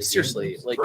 seriously, like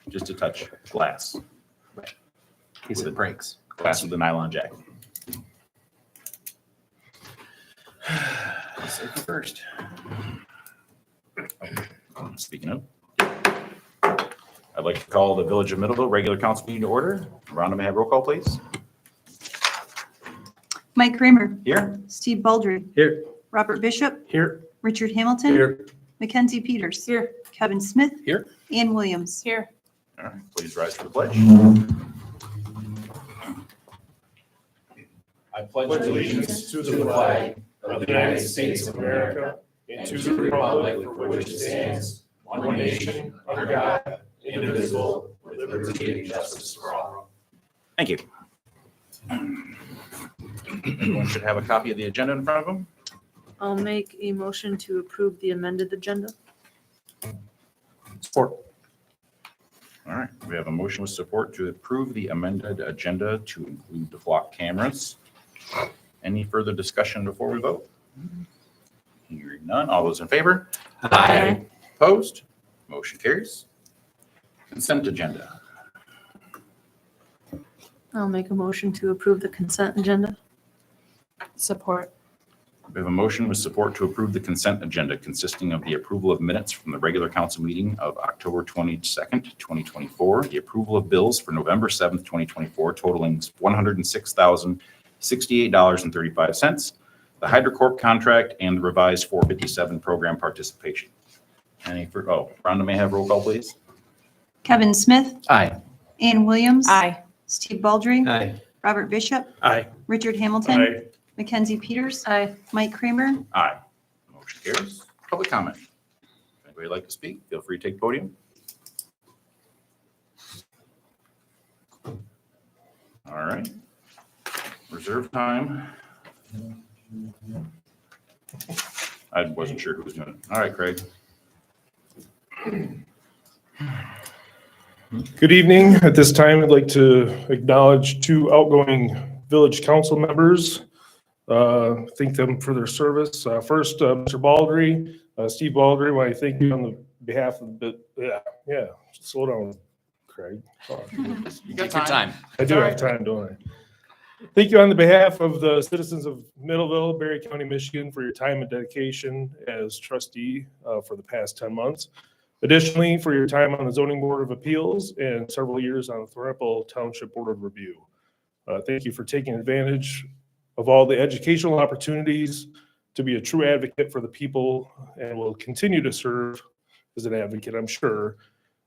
just a touch glass. Case it breaks. Glass with a nylon jacket. Safety first. Speaking of, I'd like to call the Village of Middleville regular council meeting to order. Rhonda, may I have roll call, please? Mike Kramer, Here? Steve Baldry, Here. Robert Bishop, Here. Richard Hamilton, Here. Mackenzie Peters, here, Kevin Smith, Here. Ann Williams, here. All right, please rise for the pledge. I pledge allegiance to the flag of the United States of America and to the republic for which it stands, one nation, under God, indivisible, with liberty and justice for all. Thank you. Everyone should have a copy of the agenda in front of them. I'll make a motion to approve the amended agenda. Support. All right, we have a motion with support to approve the amended agenda to include the flock cameras. Any further discussion before we vote? Hearing none. All those in favor? Aye. Opposed? Motion carries. Consent agenda. I'll make a motion to approve the consent agenda. Support. We have a motion with support to approve the consent agenda consisting of the approval of minutes from the regular council meeting of October 22nd, 2024, the approval of bills for November 7th, 2024, totaling $106,068.35, the HydroCorp contract, and the revised 457 program participation. Rhonda, may I have roll call, please? Kevin Smith, Aye. Ann Williams, Aye. Steve Baldry, Aye. Robert Bishop, Aye. Richard Hamilton, Mackenzie Peters, Aye. Mike Kramer, Aye. Motion carries. Public comment. If anybody would like to speak, feel free to take the podium. All right. Reserve time. I wasn't sure who was doing it. All right, Craig. Good evening. At this time, I'd like to acknowledge two outgoing village council members. Thank them for their service. First, Mr. Baldry, Steve Baldry, I thank you on the behalf of the, slow down, Craig. You got Take your time. I do have time, don't I? Thank you on the behalf of the citizens of Middleville, Berry County, Michigan, for your time and dedication as trustee for the past 10 months. Additionally, for your time on the Zoning Board of Appeals and several years on the Thornapple Township Board of Review. Thank you for taking advantage of all the educational opportunities to be a true advocate for the people, and will continue to serve as an advocate, I'm sure,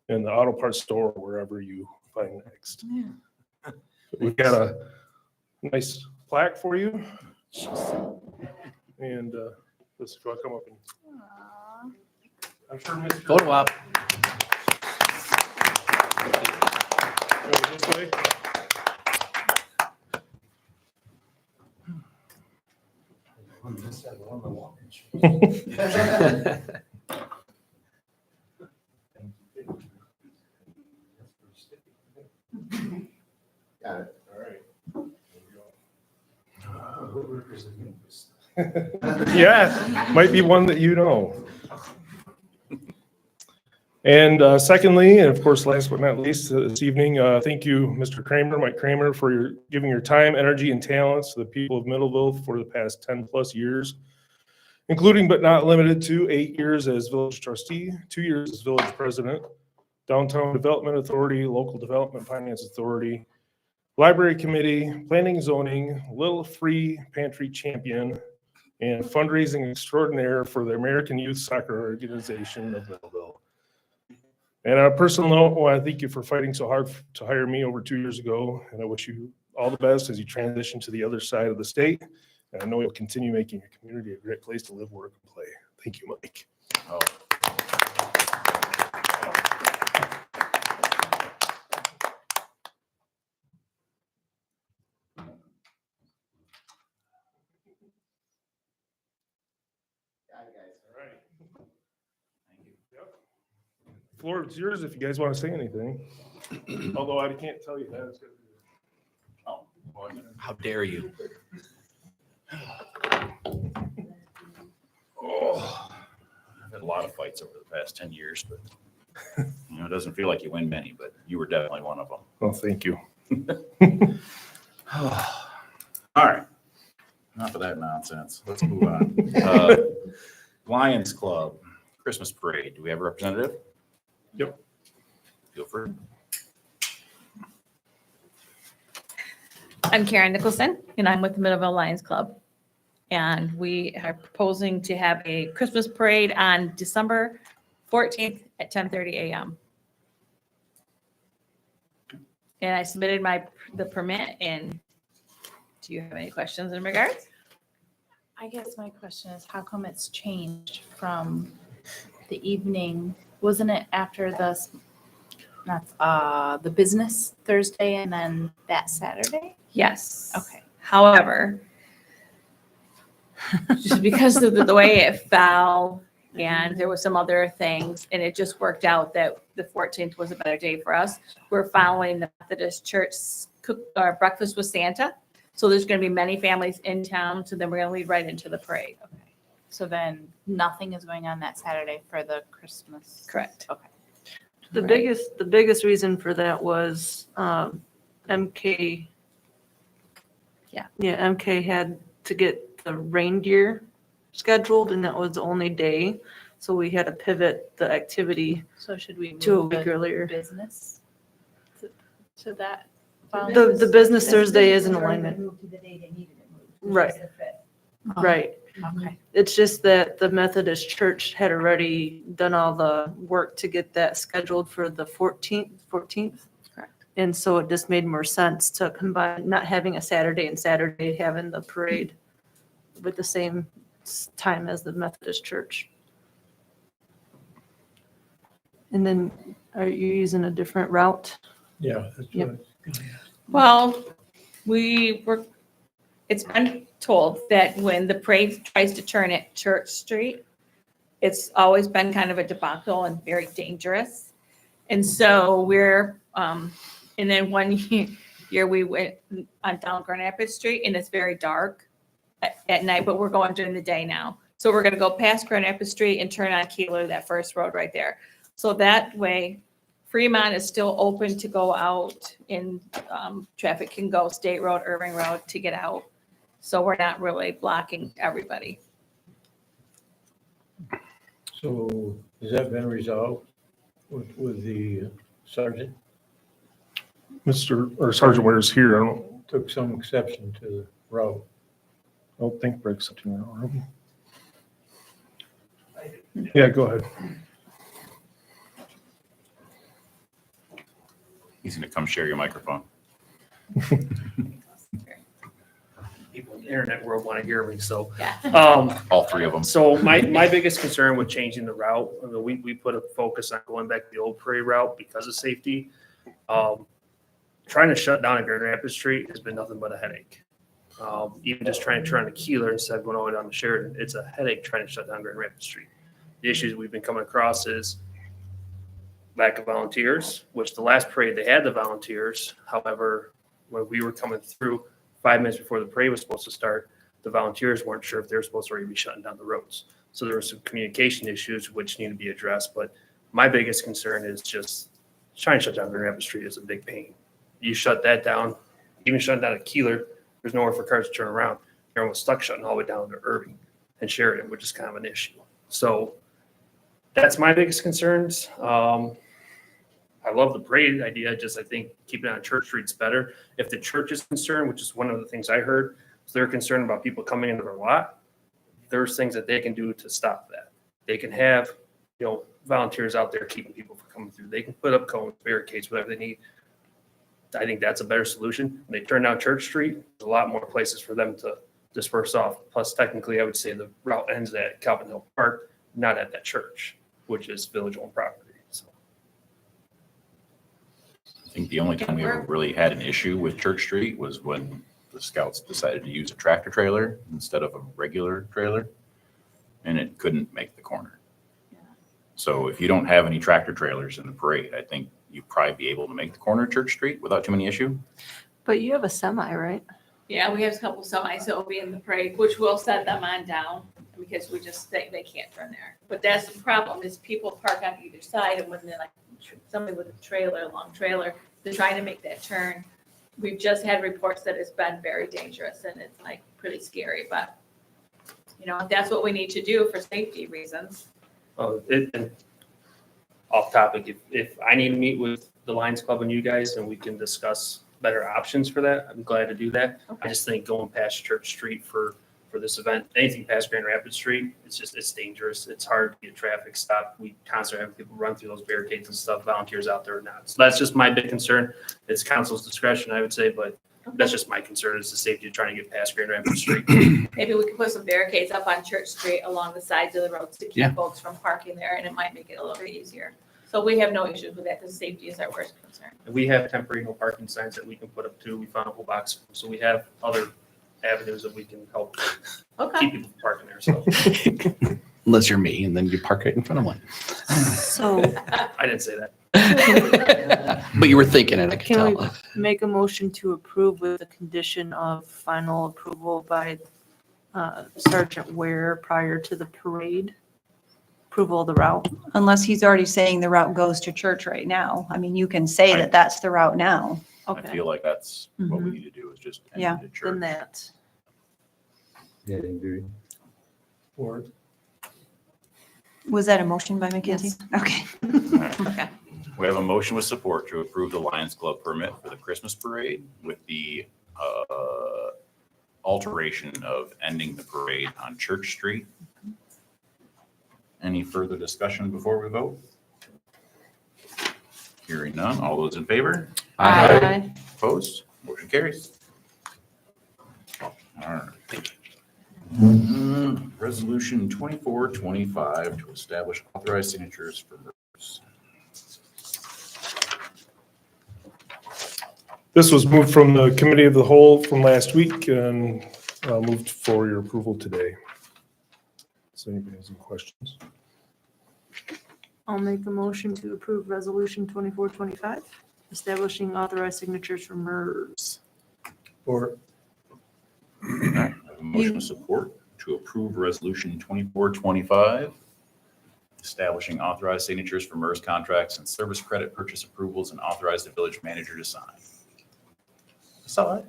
in the auto parts store, wherever you find next. We've got a nice plaque for you. And this, if you want to come up and. I'm sure Mr. Photo op. This way. Got it. All right. Yeah, might be one that you know. And secondly, and of course, last but not least, this evening, thank you, Mr. Kramer, Mike Kramer, for giving your time, energy, and talents to the people of Middleville for the past 10 plus years, including but not limited to 8 years as village trustee, 2 years as village president, Downtown Development Authority, Local Development Finance Authority, Library Committee, Planning and Zoning, Little Free Pantry Champion, and fundraising extraordinaire for the American Youth Soccer Organization of Middleville. And on a personal note, I want to thank you for fighting so hard to hire me over 2 years ago, and I wish you all the best as you transition to the other side of the state. And I know you'll continue making your community a great place to live, work, and play. Thank you, Mike. Oh. All right. Thank you. Yep. Floor is yours if you guys want to say anything. Although I can't tell you that. It's gonna be- Oh, boy. How dare you? Oh, I've had a lot of fights over the past 10 years, but It doesn't feel like you win many, but you were definitely one of them. Well, thank you. All right. Enough of that nonsense. Let's move on. Lions Club, Christmas Parade. Do we have a representative? Yep. Feel free. I'm Karen Nicholson, and I'm with the Middleville Lions Club. And we are proposing to have a Christmas parade on December 14th at 10:30 a.m. And I submitted the permit, and do you have any questions in regards? I guess my question is, how come it's changed from the evening? Wasn't it after the business Thursday and then that Saturday? Yes. Okay. However, just because of the way it fell and there was some other things, and it just worked out that the 14th was a better day for us. We're following the Methodist Church breakfast with Santa. So there's going to be many families in town. So then we're going to lead right into the parade. Okay. So then nothing is going on that Saturday for the Christmas? Correct. Okay. The Right. biggest reason for that was MK. Yeah. Yeah, MK had to get the reindeer scheduled, and that was the only day. So we had to pivot the activity So should we to a move week the earlier. business to that? The business Thursday is in alignment. Right. Right. Okay. It's just that the Methodist Church had already done all the work to get that scheduled for the 14th. Correct. And so it just made more sense to combine, not having a Saturday and Saturday, having the parade with the same time as the Methodist Church. And then are you using a different route? Yeah. That's Yep. right. Well, it's been told that when the parade tries to turn at Church Street, it's always been kind of a debacle and very dangerous. And so and then one year we went on down Grand Rapids Street, and it's very dark at night, but we're going during the day now. So we're going to go past Grand Rapids Street and turn on Keeler, that first road right there. So that way Fremont is still open to go out, and traffic can go State Road, Irving Road to get out. So we're not really blocking everybody. So has that been resolved with the sergeant? Sergeant Ware's here. I Took some exception to the route. don't think breaks up to now. Yeah, go ahead. He's going to come share your microphone. People in the internet world want to hear me, so. Yeah. All three of them. So my biggest concern with changing the route, I mean, we put a focus on going back to the old parade route because of safety. Trying to shut down at Grand Rapids Street has been nothing but a headache. Even just trying to turn to Keeler instead of going all the way down to Sheridan, it's a headache trying to shut down Grand Rapids Street. The issues we've been coming across is lack of volunteers, which the last parade they had the volunteers. However, when we were coming through 5 minutes before the parade was supposed to start, the volunteers weren't sure if they were supposed to already be shutting down the roads. So there were some communication issues which need to be addressed. But my biggest concern is just trying to shut down Grand Rapids Street is a big pain. You shut that down, even shutting down at Keeler, there's nowhere for cars to turn around. You're almost stuck shutting all the way down to Irving and Sheridan, which is kind of an issue. So that's my biggest concerns. I love the parade idea. I think keeping it on Church Street's better. If the church is concerned, which is one of the things I heard, is they're concerned about people coming into their lot. There's things that they can do to stop that. They can have, volunteers out there keeping people from coming through. They can put up cones, barricades, whatever they need. I think that's a better solution. When they turn down Church Street, there's a lot more places for them to disperse off. Plus, technically, I would say the route ends at Calvin Hill Park, not at that church, which is village-owned property. So. I think the only time we ever really had an issue with Church Street was when the scouts decided to use a tractor trailer instead of a regular trailer, and it couldn't make the corner. So if you don't have any tractor trailers in the parade, I think you'd probably be able to make the corner of Church Street without too many issue. But you have a semi, right? Yeah, we have a couple semis that will be in the parade, which we'll set them on down because they can't turn there. But that's the problem is people park on either side, and when they're like somebody with a trailer, a long trailer, they're trying to make that turn. We've just had reports that it's been very dangerous and it's like pretty scary, but you know, if that's what we need to do for safety reasons. And off topic, if I need to meet with the Lions Club and you guys and we can discuss better options for that, I'm glad to do that. I just think going past Church Street for this event, anything past Grand Rapids Street, it's dangerous. It's hard to get traffic stopped. We constantly have people run through those barricades and stuff, volunteers out there or not. So that's just my big concern. It's council's discretion, I would say, but that's just my concern is the safety of trying to get past Grand Rapids Street. Maybe we could put some barricades up on Church Street along the sides of the roads to Yeah. keep folks from parking there, and it might make it a little bit easier. So we have no issues with that because safety is our worst concern. And we have temporary no parking signs that we can put up too. We found a whole box. So we have other avenues that we can help Okay. keep people from parking there. So Unless you're me, and then you park right in front of one. So I didn't say that. But you were thinking it, I could can we tell. make a motion to approve with the condition of final approval by Sergeant Ware prior to the parade? Approval of the route? Unless he's already saying the route goes to church right now. I mean, you can say that that's the route now. I Okay, feel like that's what we Mhm. need to do is just end Yeah, the then church. that. Yeah, I agree. Or Was that a motion by Mackenzie? Okay. Okay. We have a motion with support to approve the Lions Club permit for the Christmas parade with the alteration of ending the parade on Church Street. Any further discussion before we vote? Hearing none. All those in favor? Aye. Opposed? Motion carries. All right. Resolution 2425 to establish authorized signatures for MERS. This was moved from the committee of the whole from last week and moved for your approval today. So anybody has any questions? I'll make a motion to approve resolution 2425, establishing authorized signatures for MERS. or All right, I have a motion with support to approve resolution 2425, establishing authorized signatures for MERS contracts and service credit purchase approvals and authorize the village manager to sign. Saw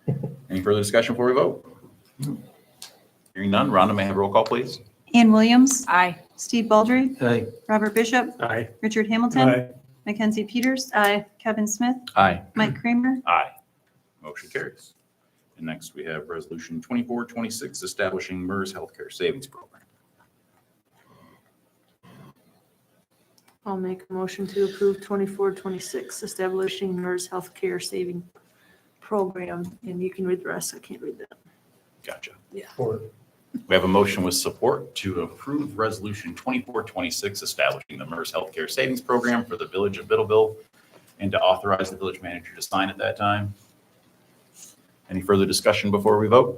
it. Any further discussion before we vote? Hearing none. Rhonda, may I have a roll call, please? Ann Williams, Aye. Steve Baldry, Aye. Robert Bishop, Aye. Richard Hamilton, Aye. Mackenzie Peters, Aye. Kevin Smith, Aye. Mike Kramer, Aye. Motion carries. And next we have resolution 2426, establishing MERS healthcare savings program. I'll make a motion to approve 2426, establishing MERS healthcare saving program. And you can read the rest. I can't read that. Gotcha. Or We have a motion with support to approve resolution 2426, establishing the MERS healthcare savings program for the village of Biddleville and to authorize the village manager to sign at that time. Any further discussion before we vote?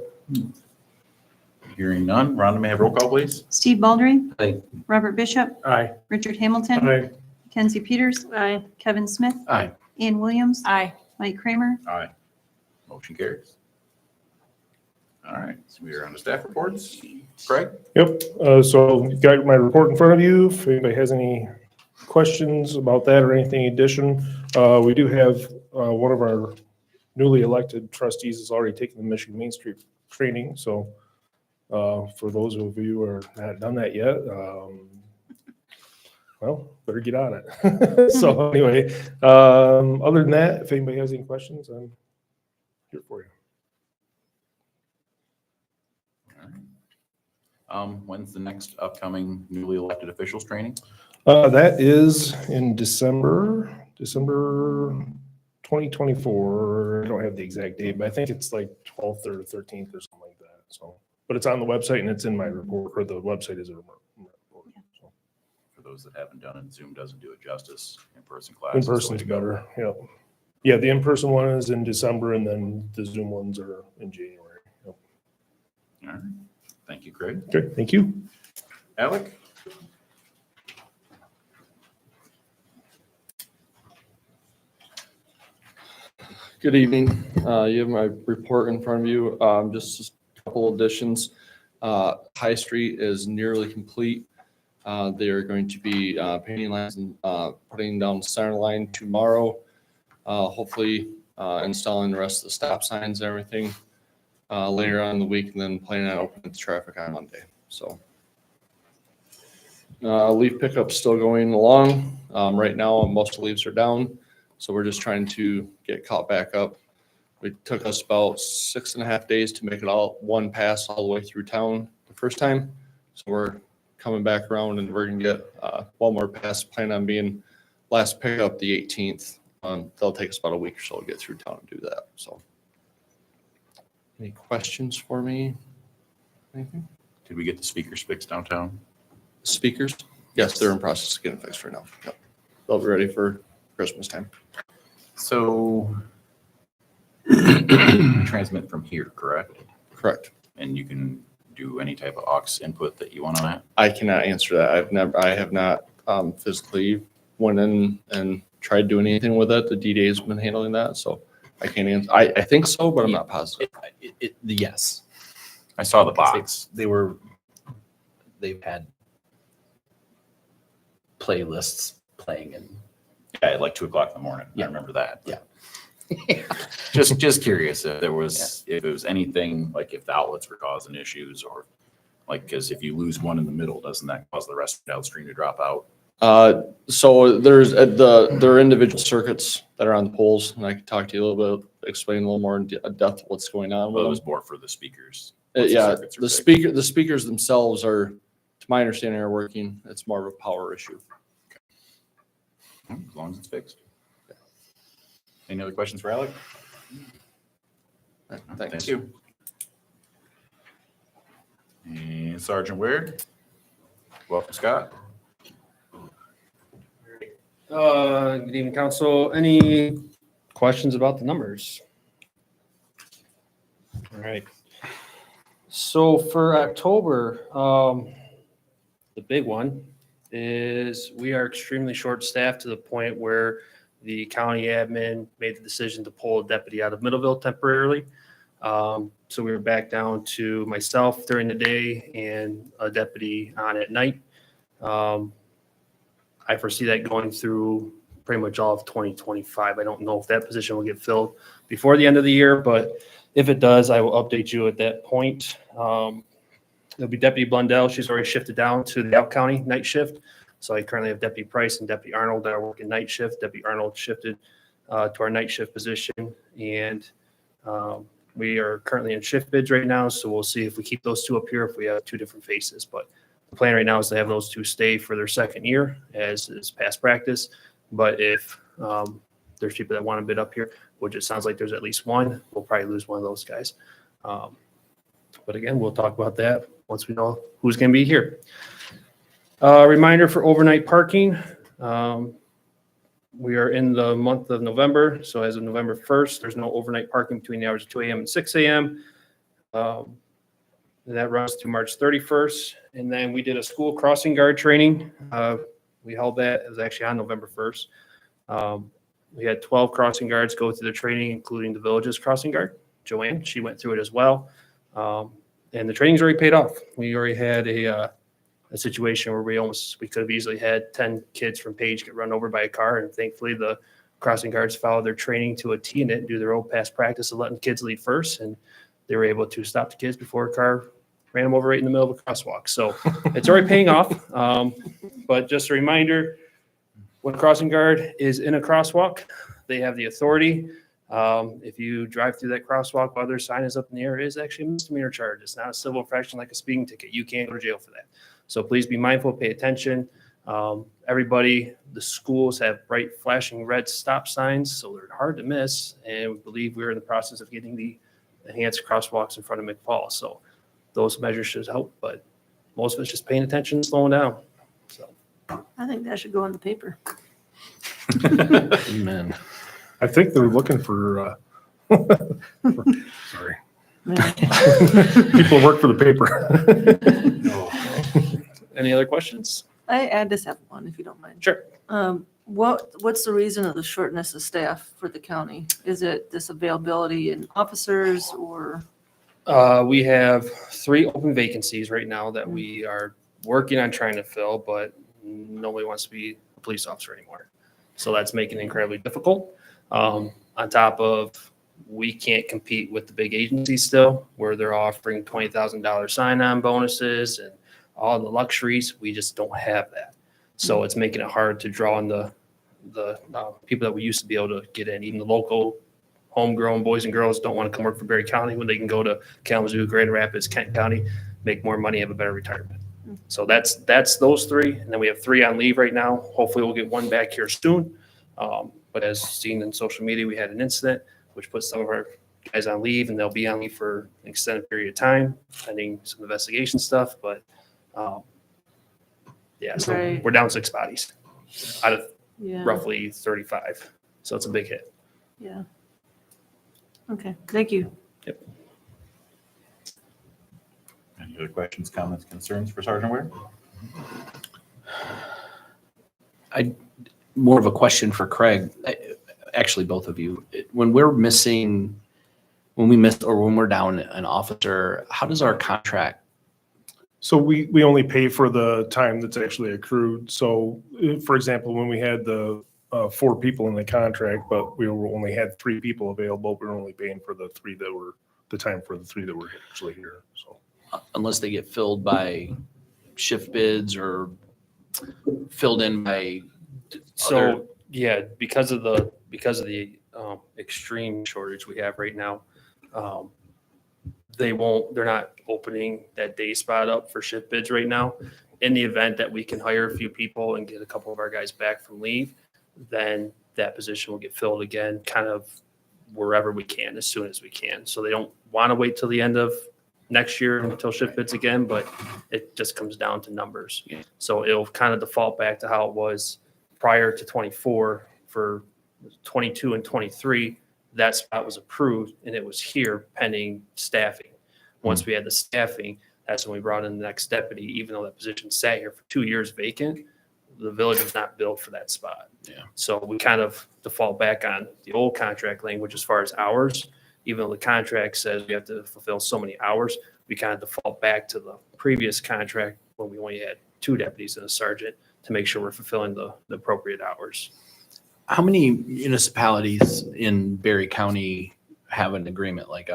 Hearing none. Rhonda, may I have roll call, please? Steve Baldry, Aye. Robert Bishop, Aye. Richard Hamilton, Aye. Mackenzie Peters, Aye. Kevin Smith, Aye. Ann Williams, Aye. Mike Kramer, Aye. Motion carries. All right, so we are on the staff reports. Craig? Yep, so you got my report in front of you. If anybody has any questions about that or anything in addition, we do have one of our newly elected trustees has already taken the Michigan Main Street training. So for those of you who are not done that yet, well, better get on it. So anyway, other than that, if anybody has any questions, I'm here for you. All right. When's the next upcoming newly elected officials training? That is in December 2024. I don't have the exact date, but I think it's like 12th or 13th or something like that. So, but it's on the website and it's in my report, or the website is a report. So, For those that haven't done it, Zoom doesn't do it justice. In-person classes. in person's better. Yeah. Yeah. The in-person one is in December and then the Zoom ones are in January. Yep. All right. Thank you, Craig. Okay. Thank you. Alec? Good evening. You have my report in front of you. Just a couple additions. High Street is nearly complete. They are going to be painting lines and putting down center line tomorrow. Hopefully installing the rest of the stop signs and everything later on in the week, and then planning on opening the traffic on Monday. So leaf pickup's still going along. Right now, most of the leaves are down, so we're just trying to get caught back up. It took us about 6.5 days to make it all one pass all the way through town the first time. So we're coming back around and we're gonna get one more pass. Plan on being last pickup the 18th. They'll take us about a week or so to get through town and do that. So, any questions for me? Anything? Did we get the speakers fixed downtown? Speakers? Yes, they're in process of getting fixed right now. Yep. They'll be ready for Christmas time. So you transmit from here, correct? Correct. And you can do any type of aux input that you want on that? I cannot answer that. I have not physically went in and tried doing anything with it. The DDA has been handling that, so I can't answer. I think so, but I'm not positive. Yes. I saw the box. They've had playlists playing and Yeah, at like 2:00 in the morning. I Yeah. remember that. Yeah. Just curious if there was, if it was anything, like if the outlets were causing issues or like, because if you lose one in the middle, doesn't that cause the rest downstream to drop out? So there's there are individual circuits that are on the poles, and I can talk to you a little bit, explain a little more in depth what's going on Well, with it them. was more for the speakers. Once Yeah, circuits are the fixed. the speakers themselves are, to my understanding, are working. It's more of a power issue. As long as it's fixed. Any other questions for Alec? Thanks. Thank you. And Sergeant Ware. Welcome, Scott. Good evening, council. Any questions about the numbers? All right. So for October, the big one is we are extremely short-staffed to the point where the county admin made the decision to pull a deputy out of Middleville temporarily. So we were back down to myself during the day and a deputy on at night. I foresee that going through pretty much all of 2025. I don't know if that position will get filled before the end of the year, but if it does, I will update you at that point. There'll be Deputy Blundell. She's already shifted down to the out county night shift. So I currently have Deputy Price and Deputy Arnold that are working night shift. Deputy Arnold shifted to our night shift position. And we are currently in shift bids right now. So we'll see if we keep those two up here, if we have two different faces. But the plan right now is to have those two stay for their second year, as is past practice. But if there's people that want to bid up here, which it sounds like there's at least one, we'll probably lose one of those guys. But again, we'll talk about that once we know who's going to be here. Reminder for overnight parking. We are in the month of November. So as of November 1st, there's no overnight parking between the hours of 2 a.m. and 6 a.m. That runs to March 31st. And then we did a school crossing guard training. We held that. It was actually on November 1st. We had 12 crossing guards go through the training, including the village's crossing guard, Joanne. She went through it as well. And the training's already paid off. We already had a situation where we could have easily had 10 kids from Page get run over by a car. And thankfully the crossing guards followed their training to a T in it and do their old past practice of letting kids lead first. And they were able to stop the kids before a car ran them over right in the middle of a crosswalk. So it's already paying off. But just a reminder, when a crossing guard is in a crosswalk, they have the authority. If you drive through that crosswalk while their sign is up in the air, it is actually a misdemeanor charge. It's not a civil infraction like a speeding ticket. You can't go to jail for that. So please be mindful, pay attention. Everybody, the schools have bright flashing red stop signs, so they're hard to miss. And we believe we're in the process of getting the enhanced crosswalks in front of McFall. So those measures should help, but most of it's just paying attention, slowing down. So I think that should go in the paper. Amen. I think they're looking for, sorry. People work for the paper. any other questions? I just have one, if you don't mind. Sure. What's the reason of the shortness of staff for the county? Is it this availability in officers or? We have 3 open vacancies right now that we are working on trying to fill, but nobody wants to be a police officer anymore. So that's making it incredibly difficult. On top of, we can't compete with the big agencies still, where they're offering $20,000 sign-on bonuses and all the luxuries. We just don't have that. So it's making it hard to draw in the people that we used to be able to get in. Even the local homegrown boys and girls don't want to come work for Berry County when they can go to Kalamazoo, Grand Rapids, Kent County, make more money, have a better retirement. So that's those three. And then we have 3 on leave right now. Hopefully we'll get 1 back here soon. But as seen in social media, we had an incident which put some of our guys on leave, and they'll be on leave for an extended period of time, pending some investigation stuff. But yeah, so Right. we're down 6 bodies out of Yeah. roughly 35. So it's a big hit. Yeah. Okay, thank you. Any other questions, comments, concerns for Sergeant Ware? More of a question for Craig, actually both of you. When we miss or when we're down an officer, how does our contract? So we only pay for the time that's actually accrued. So for example, when we had the 4 people in the contract, but we only had 3 people available, we were only paying for the 3 that were, the time for the 3 that were actually here, so. Unless they get filled by shift bids or filled in by So yeah, because of the extreme shortage we have right now, they're not opening that day spot up for shift bids right now. In the event that we can hire a few people and get a couple of our guys back from leave, then that position will get filled again, kind of wherever we can, as soon as we can. So they don't want to wait till the end of next year until shift bids again, but it just comes down to numbers. Yeah. So it'll kind of default back to how it was prior to 24. For 22 and 23, that spot was approved and it was here pending staffing. Once we had the staffing, that's when we brought in the next deputy, even though that position sat here for 2 years vacant. The village was not built for that spot. Yeah. So we kind of default back on the old contract language as far as hours. Even though the contract says we have to fulfill so many hours, we kind of default back to the previous contract when we only had 2 deputies and a sergeant to make sure we're fulfilling the appropriate hours. How many municipalities in Berry County have an agreement like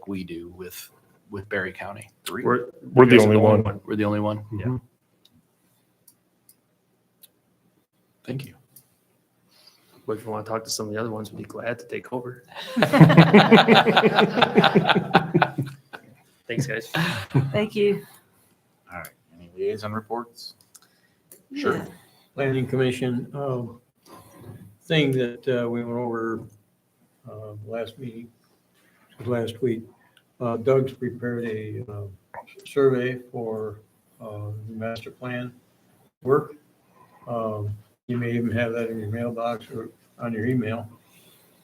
we do with Berry County? 3. We're You the guys are only one. We're the only one? Yeah. Thank you. But if you want to talk to some of the other ones, we'd be glad to take over. Thanks, guys. Thank you. All right, any liaison reports? Sure. Planning Commission, thing that we went over last week. Doug's prepared a survey for the master plan work. You may even have that in your mailbox or on your email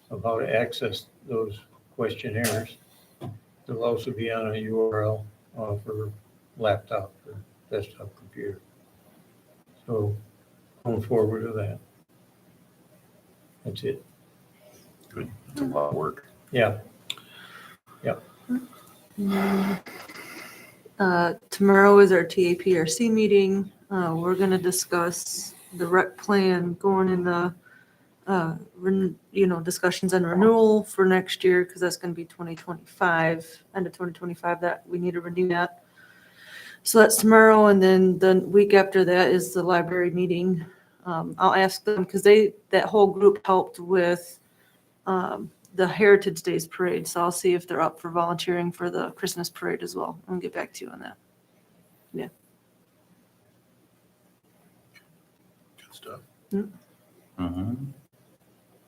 of how to access those questionnaires. They'll also be on a URL for laptop or desktop computer. So going forward with that. That's it. Good. It's a lot of work. Yeah. Tomorrow is our TAPRC meeting. We're going to discuss the rec plan going in the, discussions on renewal for next year, because that's going to be 2025, end of 2025, that we need to renew that. So that's tomorrow, and then the week after that is the library meeting. I'll ask them, because that whole group helped with the Heritage Days parade, so I'll see if they're up for volunteering for the Christmas parade as well. I'll get back to you on that. Good stuff. Mm.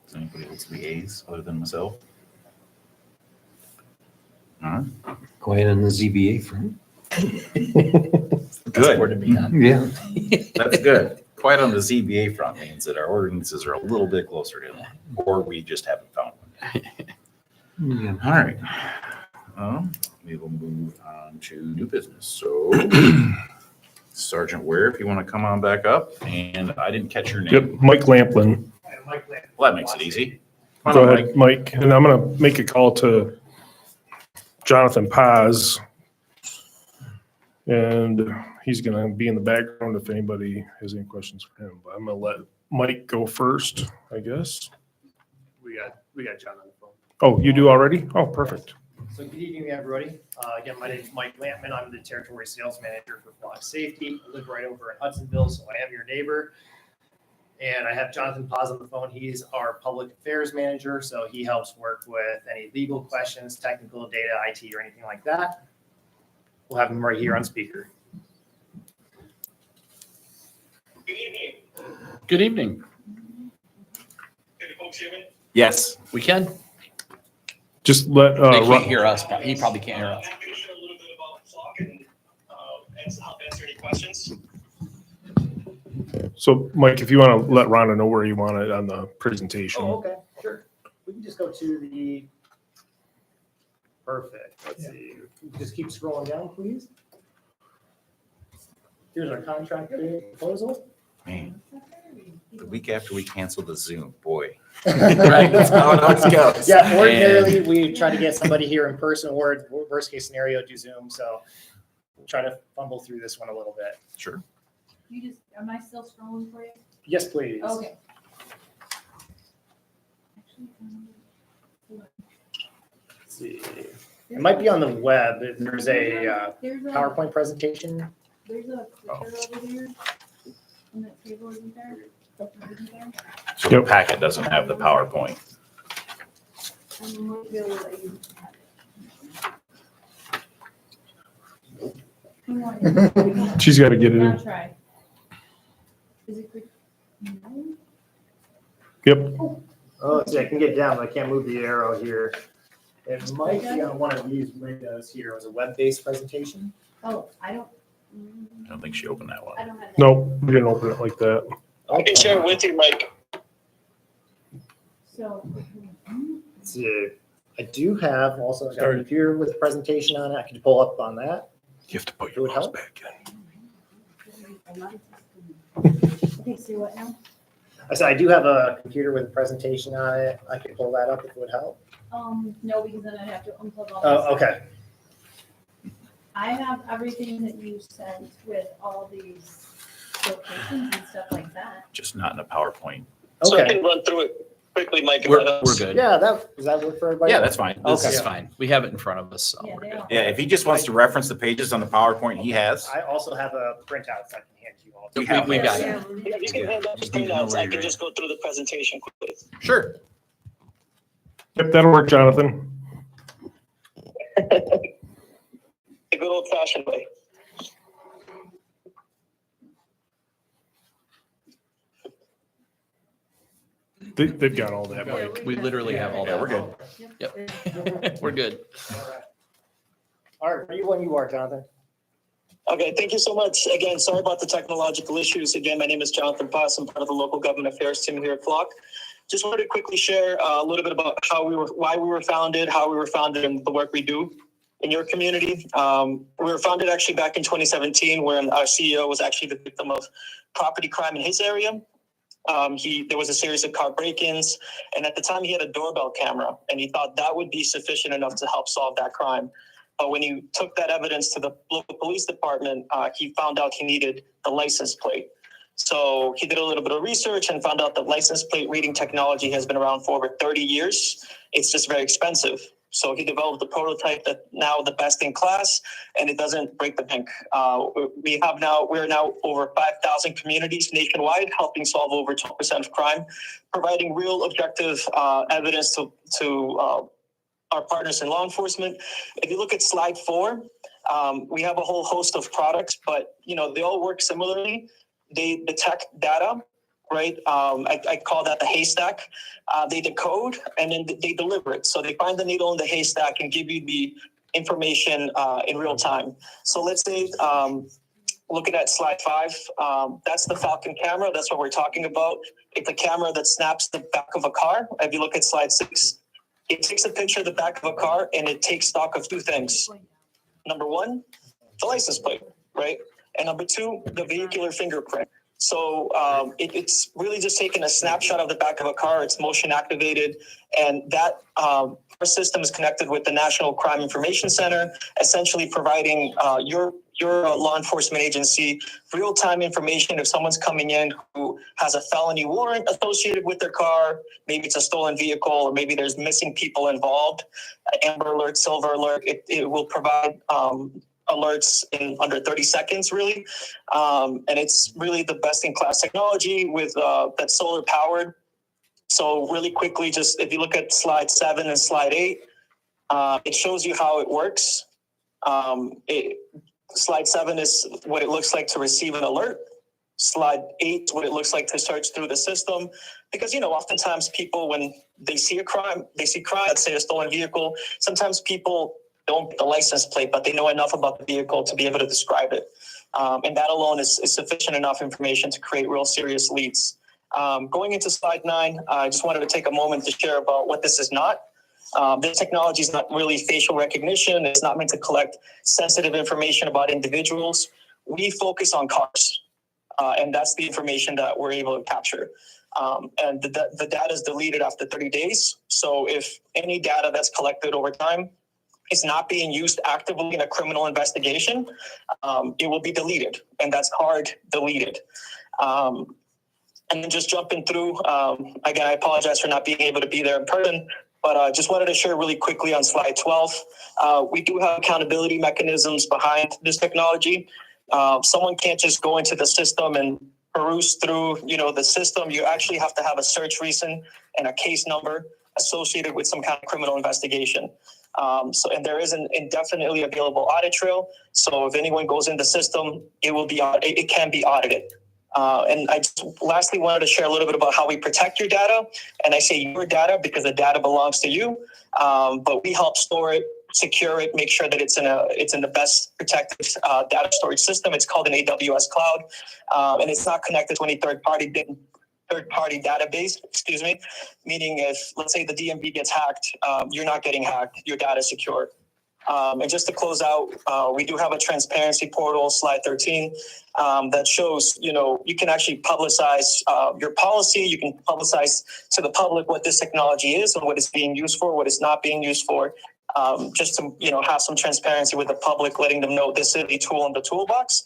Does anybody else liaise other than myself? All right. Quiet on the ZBA front. That's more to be on. Yeah. That's good. Quiet on the ZBA front means that our ordinances are a little bit closer to them, or we just haven't found one. All right. We will move on to new business. So Sergeant Ware, if you want to come on back up, and I didn't catch your name. Yep, Mike Lamplin. Well, that makes it easy. Come Go on, ahead, Mike. And I'm going to make a call to Jonathan Paz. And he's gonna be in the background if anybody has any questions for him. But I'm gonna let Mike go first, I guess. We got John on the phone. Oh, you do already? Oh, perfect. So good evening, everybody. Again, my name is Mike Lampman. I'm the territory sales manager for Flock Safety. I live right over in Hudsonville, so I am your neighbor. And I have Jonathan Paz on the phone. He's our public affairs manager, so he helps work with any legal questions, technical data, IT, or anything like that. We'll have him right here on speaker. Good evening. Good evening. Can you folks hear me? Yes, we can. Just let, They can't Ron- hear us. He probably can't hear us. I'm happy to share a little bit about Flock and help answer any questions. so Mike, if you wanna let Rhonda know where you want it on the presentation. Oh, okay, sure. We can just go to the, perfect. Let's see. Just keep scrolling down, please. Here's our contract proposal. Man, the week after we canceled the Zoom, boy. Right. That's how it always goes. Yeah, ordinarily, we try to get somebody here in person, or worst case scenario, do Zoom, so we'll try to fumble through this one a little bit. Sure. Am I still scrolling for you? Yes, please. Okay. Let's see. It might be on the web. There's a PowerPoint presentation. There's a picture over there. And that table isn't there? Isn't there? So the packet doesn't have the PowerPoint. I might be able to let you have it. Hang on. She's gotta get it I'll in. try. Is it quick? No? Yep. Oh, let's see, I can get down, but I can't move the arrow here. It might be on one of these windows here. It was a web-based presentation. Oh, I don't. I don't think she opened that one. I don't have that. No, we didn't open it like that. I can share it with you, Mike. So. Let's see. I do have also got a computer with a presentation on it. I can pull up on that. You have to put It would your mouse help. back in. Okay, so what now? I said I do have a computer with a presentation on it. I can pull that up if it would help. No, because then I'd have to unplug all this. Oh, okay. I have everything that you sent with all these locations and stuff like that. Just not in a PowerPoint. So I Okay. can run through it quickly, Mike. We're good. Yeah, does that work for everybody? Yeah, that's fine. This Okay. is fine. We have it in front of us. So Yeah, we're they good. all. Yeah, if he just wants to reference the pages on the PowerPoint he has. I also have a printout that I can hand to you all. You have We it. got it. Yeah, you can hand out the printouts. I can just go through the presentation quickly. Sure. Yep, that'll work, Jonathan. The good old fashioned way. They've got all that, Mike. We literally have all that. We're good. Yep. We're good. All right, ready when you are, Jonathan. Okay, thank you so much. Again, sorry about the technological issues. Again, my name is Jonathan Paz. I'm part of the local government affairs team here at Flock. Just wanted to quickly share a little bit about why we were founded, how we were founded, and the work we do in your community. We were founded actually back in 2017, when our CEO was actually the victim of property crime in his area. There was a series of car break-ins, and at the time he had a doorbell camera, and he thought that would be sufficient enough to help solve that crime. But when he took that evidence to the local police department, he found out he needed the license plate. So he did a little bit of research and found out that license plate reading technology has been around for over 30 years. It's just very expensive. So he developed a prototype that now the best in class, and it doesn't break the bank. We're now over 5,000 communities nationwide, helping solve over 12% of crime, providing real objective evidence to our partners in law enforcement. If you look at slide 4, we have a whole host of products, but they all work similarly. They detect data, right? I call that the haystack. They decode and then they deliver it. So they find the needle in the haystack and give you the information in real time. So let's say, looking at slide 5, that's the Falcon camera. That's what we're talking about. It's a camera that snaps the back of a car. If you look at slide 6, it takes a picture of the back of a car and it takes stock of 2 things. Number 1, the license plate, right? And number 2, the vehicular fingerprint. So it's really just taking a snapshot of the back of a car. It's motion activated, and that our system is connected with the National Crime Information Center, essentially providing your law enforcement agency real-time information if someone's coming in who has a felony warrant associated with their car, maybe it's a stolen vehicle, or maybe there's missing people involved. Amber Alert, Silver Alert, it will provide alerts in under 30 seconds, really. And it's really the best in class technology with that's solar powered. So really quickly, just if you look at slide 7 and slide 8, it shows you how it works. Slide 7 is what it looks like to receive an alert. Slide 8 is what it looks like to search through the system. Because, oftentimes people, when they see crime, let's say a stolen vehicle, sometimes people don't get the license plate, but they know enough about the vehicle to be able to describe it. And that alone is sufficient enough information to create real serious leads. Going into slide 9, I just wanted to take a moment to share about what this is not. This technology is not really facial recognition. It's not meant to collect sensitive information about individuals. We focus on cars, and that's the information that we're able to capture. And the data is deleted after 30 days. So if any data that's collected over time is not being used actively in a criminal investigation, it will be deleted, and that's hard deleted. And then just jumping through, again, I apologize for not being able to be there in person, but I just wanted to share really quickly on slide 12. We do have accountability mechanisms behind this technology. Someone can't just go into the system and peruse through, the system. You actually have to have a search reason and a case number associated with some kind of criminal investigation. And there is an indefinitely available audit trail. So if anyone goes in the system, it can be audited. And I just lastly wanted to share a little bit about how we protect your data. And I say your data because the data belongs to you, but we help store it, secure it, make sure that it's in the best protected data storage system. It's called an AWS cloud, and it's not connected to any third-party database, meaning if, let's say, the DMV gets hacked, you're not getting hacked, your data is secure. And just to close out, we do have a transparency portal, slide 13, that shows, you can actually publicize your policy. You can publicize to the public what this technology is and what it's being used for, what it's not being used for, just to, have some transparency with the public, letting them know this is a tool in the toolbox,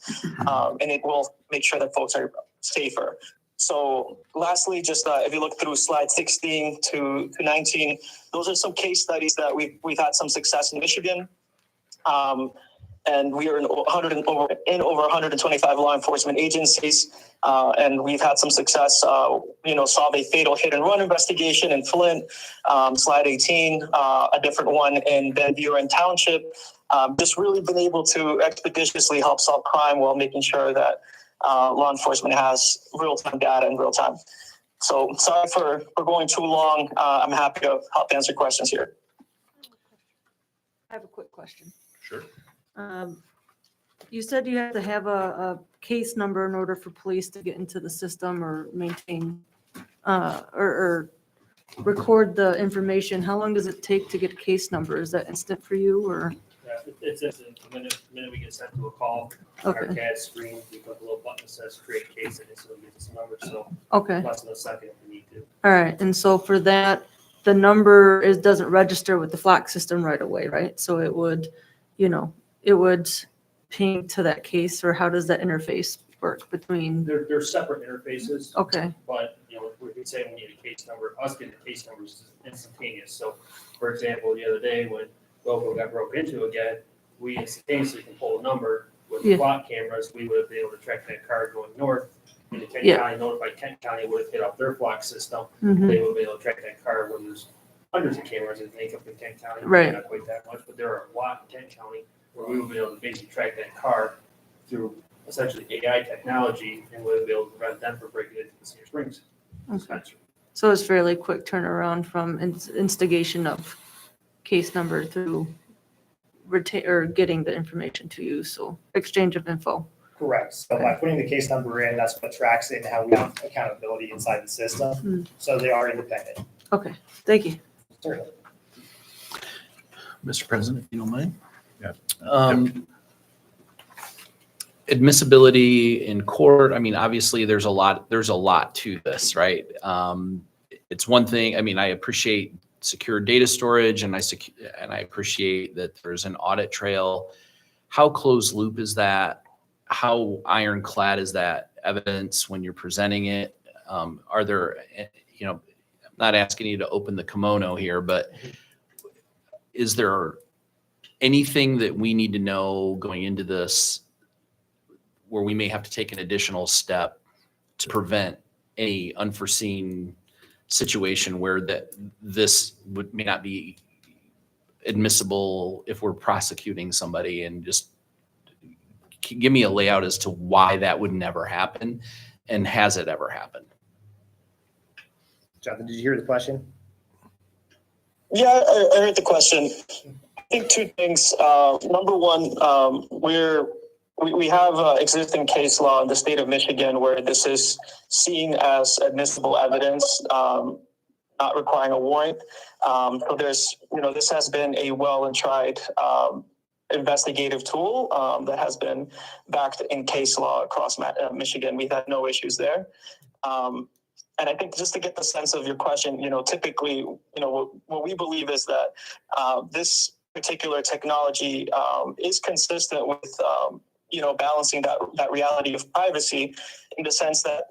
and it will make sure that folks are safer. So lastly, just if you look through slide 16 to 19, those are some case studies that we've had some success in Michigan. And we are in over 125 law enforcement agencies. And we've had some success, solve a fatal hit and run investigation in Flint, slide 18, a different one in Van Buren Township. Just really been able to expeditiously help solve crime while making sure that law enforcement has real-time data in real time. So sorry for going too long. I'm happy to help answer questions here. I have a quick question. Sure. You said you have to have a case number in order for police to get into the system or maintain or record the information. How long does it take to get a case number? Is that instant for you or? Yeah, it's instant. The minute we get sent to a call, on our Okay. CAD screen, we put a little button that says create case and it gets us a number. So Okay. less than a second if we need to. All right. And so for that, the number doesn't register with the Flock system right away, right? So it would, it would ping to that case, or how does that interface work between? They're separate interfaces. Okay. But, we say we need a case number, us getting the case numbers is instantaneous. So, for example, the other day when Loco got broke into again, we instantaneously can pull a number with Yeah. Flock cameras. We would have been able to track that car going north. And the Kent Yeah. County notified Kent County would have hit up their Flock system. Mhm. They would be able to track that car when there's hundreds of cameras that make up in Kent County. Right. Not quite that much, but there are a lot in Kent County where we would be able to basically track that car through essentially AI technology, and we would be able to prevent them from breaking into the Cedar Springs dispensary. So it's fairly quick turnaround from instigation of case number through getting the information to you. So exchange of info. Correct. So by putting the case number in, that's what tracks it and how we have accountability inside the system. So they are independent. Okay. Thank you. Certainly. Mr. President, if you don't mind. Yeah. admissibility in court, I mean, obviously there's a lot to this, right? It's one thing, I mean, I appreciate secure data storage and I appreciate that there's an audit trail. How closed loop is that? How ironclad is that evidence when you're presenting it? Are there, you know, I'm not asking you to open the kimono here, but is there anything that we need to know going into this where we may have to take an additional step to prevent any unforeseen situation where this may not be admissible if we're prosecuting somebody? And just give me a layout as to why that would never happen, and has it ever happened? Jonathan, did you hear the question? Yeah, I heard the question. I think two things. Number one, we have existing case law in the state of Michigan where this is seen as admissible evidence, not requiring a warrant. So there's, this has been a well and tried investigative tool that has been backed in case law across Michigan. We've had no issues there. And I think just to get the sense of your question, typically, what we believe is that this particular technology is consistent with, balancing that reality of privacy in the sense that,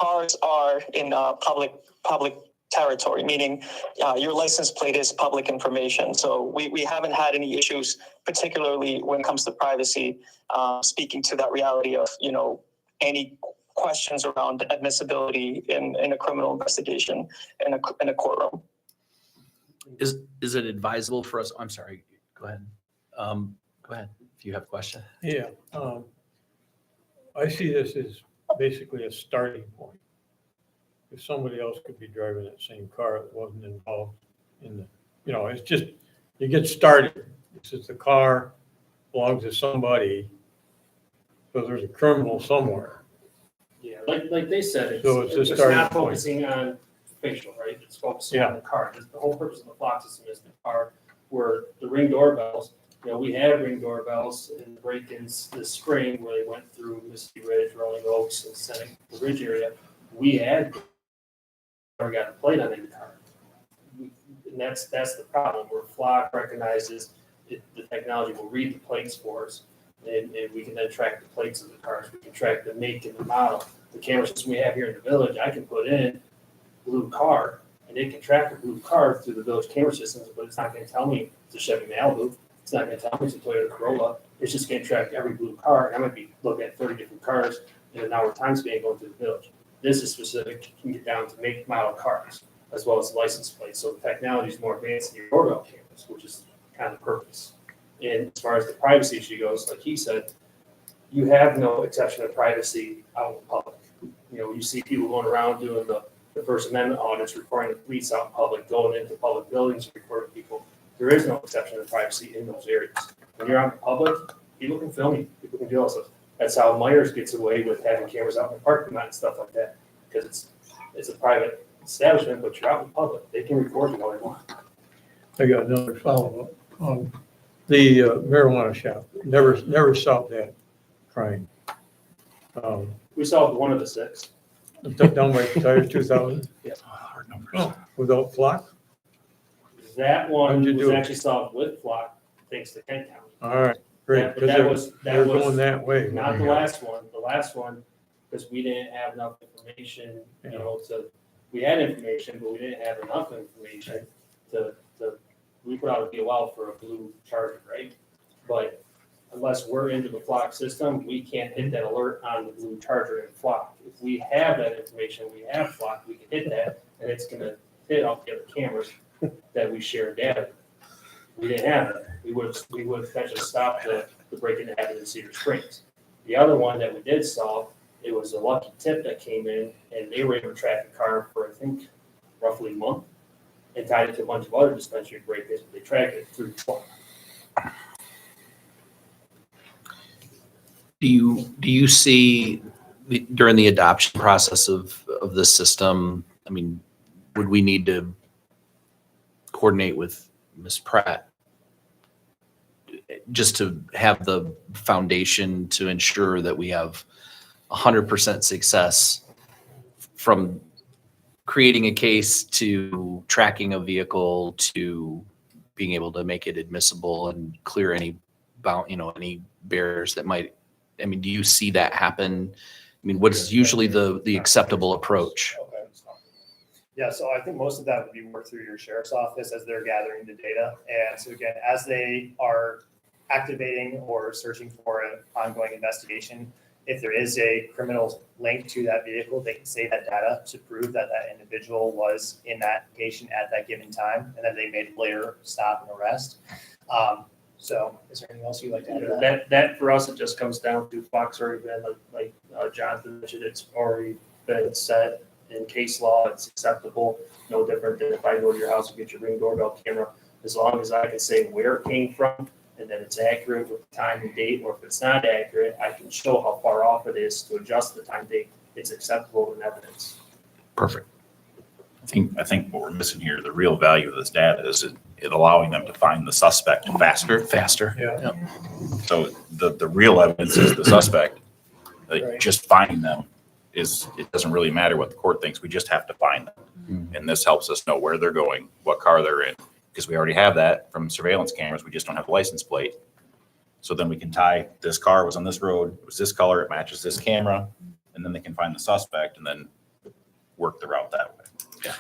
cars are in public territory, meaning your license plate is public information. So we haven't had any issues, particularly when it comes to privacy, speaking to that reality of, any questions around admissibility in a criminal investigation in a courtroom. Is it advisable for us? I'm sorry, go ahead. Go ahead if you have a question. Yeah, I see this as basically a starting point. If somebody else could be driving that same car that wasn't involved in the, it's just, you get started. It's just the car belongs to somebody, so there's a criminal somewhere. Yeah, like they said, So it's a it's starting not point. focusing on facial, right? It's focusing on the car. The whole purpose of the flock system is the car, where the Ring doorbells, we had Ring doorbells in the break-ins this spring where they went through Misty Ridge, Rolling Oaks, and Seneca Ridge area. We had never got a plate on any car. And that's the problem, where Flock recognizes the technology will read the plates for us. And we can then track the plates of the cars. We can track the make and the model. The camera system we have here in the village, I can put in blue car, and it can track a blue car through the village camera systems, but it's not going to tell me it's a Chevy Malibu. It's not going to tell me it's a Toyota Corolla. It's just going to track every blue car. And I might be looking at 30 different cars in an hour time span going through the village. This is specific, you can get down to make model cars, as well as license plates. So the technology is more advanced in your doorbell cameras, which is kind of the purpose. And as far as the privacy issue goes, like he said, you have no exception of privacy out in public. You see people going around doing the First Amendment audits, reporting the police out in public, going into public buildings, reporting people. There is no exception of privacy in those areas. When you're out in public, people can film you, people can do all stuff. That's how Myers gets away with having cameras out in the parking lot and stuff like that, because it's a private establishment, but you're out in public. They can record you all they want. I got another follow-up. The marijuana shop, never solved that crime. We solved one of the 6. Down by Tire 2000? Yeah. Hard numbers. Oh, without Flock? That one How'd you was do it? actually solved with Flock, thanks to Kent County. All right, great, But because that they're was going that way. not the last one. The last one, because we didn't have enough information, we had information, but we didn't have enough information we put out a DOL for a blue Charger, right? But unless we're into the Flock system, we can't hit that alert on the blue Charger in Flock. If we have that information, we have Flock, we can hit that, and it's gonna hit all the other cameras that we share data. We didn't have that. We would have potentially stopped the break-in that happened in Cedar Springs. The other one that we did solve, it was a lucky tip that came in, and they were able to track the car for, I think, roughly a month, and tied it to a bunch of other dispensary break-ins, but they tracked it through Flock. Do you see during the adoption process of this system, I mean, would we need to coordinate with Ms. Pratt just to have the foundation to ensure that we have 100% success from creating a case to tracking a vehicle to being able to make it admissible and clear any any barriers that might, I mean, do you see that happen? I mean, what is usually the acceptable approach? Okay. Yeah, so I think most of that would be worked through your sheriff's office as they're gathering the data. And so again, as they are activating or searching for an ongoing investigation, if there is a criminal link to that vehicle, they can save that data to prove that that individual was in that location at that given time, and then they made later stop and arrest. So is there anything else you'd like to add to that? That for us, it just comes down to Fox already been, like Jonathan mentioned, it's already been set in case law, it's acceptable, no different than if I go to your house and get your Ring doorbell camera. As long as I can say where it came from and that it's accurate with the time and date, or if it's not accurate, I can show how far off it is to adjust the time date. It's acceptable in evidence. Perfect. I think what we're missing here, the real value of this data is it allowing them to find the suspect faster. Yeah. So the real evidence is the suspect. Like, Right. just finding them it doesn't really matter what the court thinks. We just have to find them. And this helps us know where they're going, what car they're in, because we already have that from surveillance cameras. We just don't have the license plate. So then we can tie, this car was on this road, it was this color, it matches this camera, and then they can find the suspect and then work the route that way.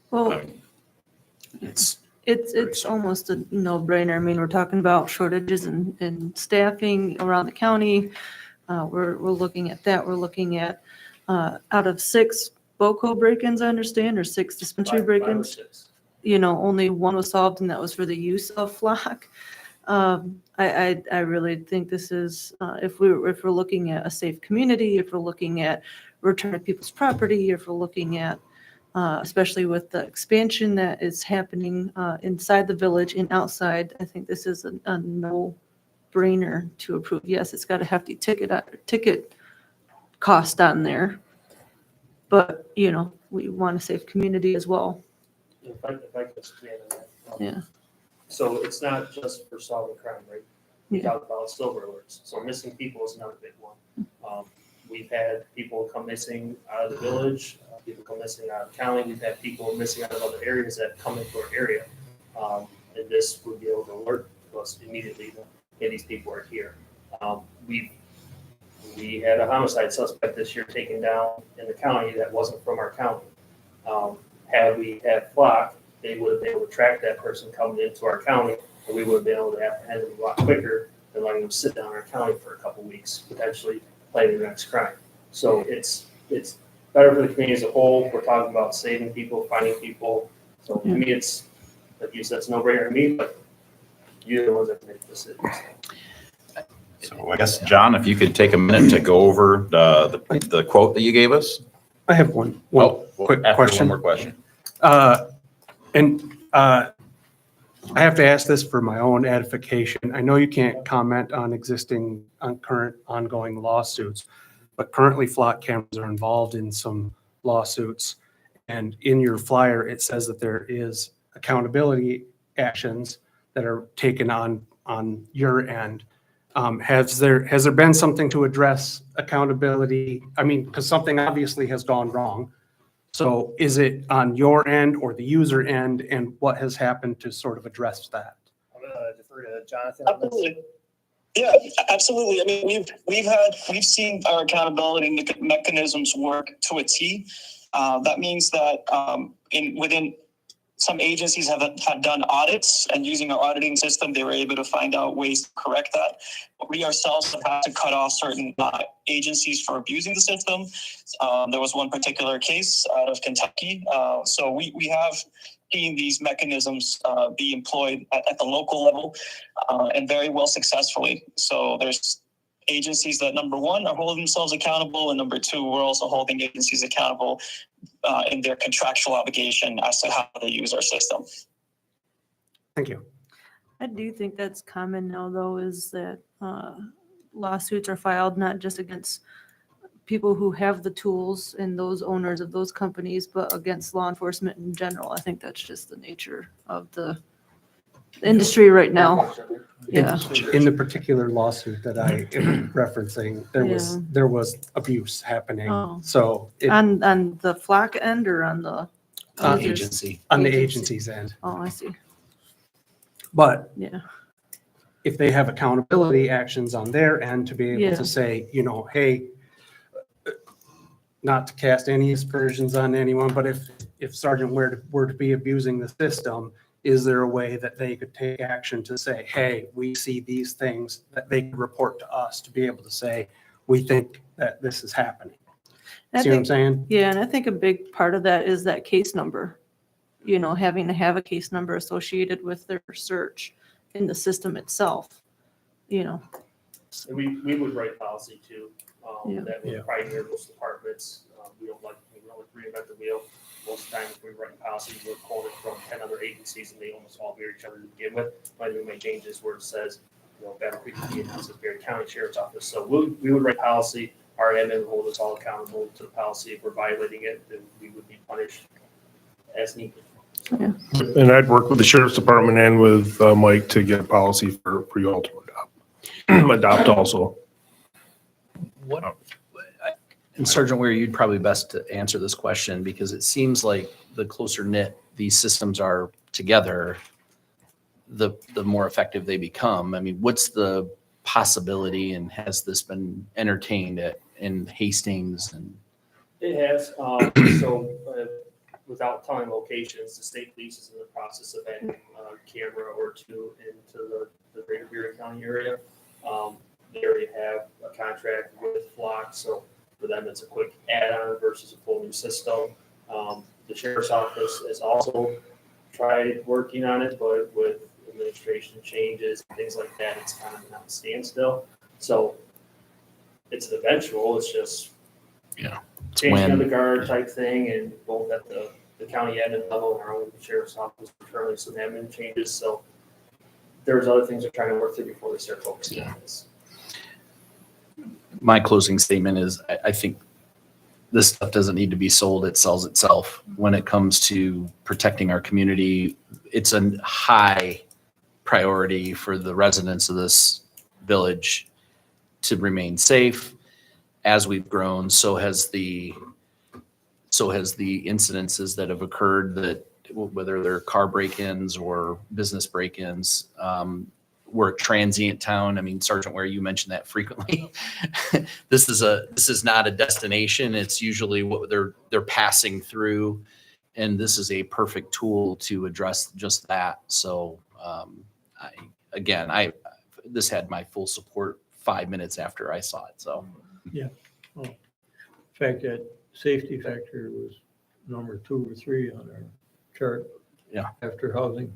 Well, I mean, it's almost a no-brainer. I mean, we're talking about shortages in staffing around the county. We're looking at that. We're looking at out of 6 BOCO break-ins, I understand, or 6 dispensary break-ins. Only 1 was solved, and that was for the use of Flock. I really think this is, if we're looking at a safe community, if we're looking at return of people's property, if we're looking at, especially with the expansion that is happening inside the village and outside, I think this is a no-brainer to approve. Yes, it's got a hefty ticket cost on there, but, we want a safe community as well. If I could expand on that. Yeah. So it's not just for solving crime, right? We Yeah. talked about silver alerts. So missing people is another big one. We've had people come missing out of the village, people come missing out of the county. We've had people missing out of other areas that come into our area. And this would be able to alert us immediately that, hey, these people are here. We had a homicide suspect this year taken down in the county that wasn't from our county. Had we had Flock, they would have been able to track that person coming into our county, and we would have been able to apprehend them a lot quicker than letting them sit down in our county for a couple of weeks, potentially planning their next crime. So it's better for the community as a whole. We're talking about saving people, finding people. So to me, it's, like you said, it's no brainer to me, but you're the ones that make the decisions. So I guess, John, if you could take a minute to go over the quote that you gave us. I have one quick After question. One more question. I have to ask this for my own edification. I know you can't comment on current ongoing lawsuits, but currently Flock cameras are involved in some lawsuits. And in your flyer, it says that there is accountability actions that are taken on your end. Has there been something to address accountability? I mean, because something obviously has gone wrong. So is it on your end or the user end, and what has happened to sort of address that? I'm going to defer to Jonathan on this. Absolutely. Yeah, absolutely. I mean, we've seen our accountability mechanisms work to a T. That means that within some agencies have done audits, and using our auditing system, they were able to find out ways to correct that. We ourselves have had to cut off certain agencies for abusing the system. There was one particular case out of Kentucky. So we have seen these mechanisms be employed at the local level and very well successfully. So there's agencies that, number one, are holding themselves accountable, and number two, we're also holding agencies accountable in their contractual obligation as to how they use our system. Thank you. I do think that's common now, though, is that lawsuits are filed not just against people who have the tools and those owners of those companies, but against law enforcement in general. I think that's just the nature of the industry right now. Yeah. In the particular lawsuit that I am referencing, there was abuse happening. Oh. So it, On the flock end or on the? Agency. on the Agency. agency's end. Oh, I see. But Yeah. if they have accountability actions on their end to be able Yeah. to say, hey, not to cast any aspersions on anyone, but if Sergeant were to be abusing the system, is there a way that they could take action to say, hey, we see these things that they could report to us to be able to say, we think that this is happening? I See what I'm think- saying? Yeah, and I think a big part of that is that case number, having to have a case number associated with their search in the system itself, And we would write policy too, Yeah. that would probably mirror most departments. We don't like reinvent the wheel. Most of the time, if we write policies, we're quoted from 10 other agencies and they almost all mirror each other to begin with. But we make changes where it says, Battle Creek PD and Berry County Sheriff's Office. So we would write policy, our admin would hold us all accountable to the policy. If we're violating it, then we would be punished as needed. And I'd work with the sheriff's department and with Mike to get a policy for you all to adopt also. What, and Sergeant Ware, you'd probably best to answer this question because it seems like the closer knit these systems are together, the more effective they become. I mean, what's the possibility and has this been entertained in Hastings and? It has, without telling locations, the state police is in the process of adding a camera or two into the greater Berry County area. They already have a contract with Flock, so for them, it's a quick add-on versus a full new system. The sheriff's office has also tried working on it, but with administration changes and things like that, it's kind of on a standstill. So it's an eventual, it's just changing of the guard type thing, and both at the county admin level and our own sheriff's office, currently some admin changes. So there's other things they're trying to work through before they start focusing on this. My closing statement is I think this stuff doesn't need to be sold. It sells itself. When it comes to protecting our community, it's a high priority for the residents of this village to remain safe. As we've grown, so has the incidences that have occurred, that whether they're car break-ins or business break-ins. We're a transient town. I mean, Sergeant Ware, you mentioned that frequently. This is not a destination. It's usually what they're passing through, and this is a perfect tool to address just that. So, this had my full support 5 minutes after I saw it. So, Yeah. Well, in fact, that safety factor was number 2 or 3 on our chart. Yeah. After housing,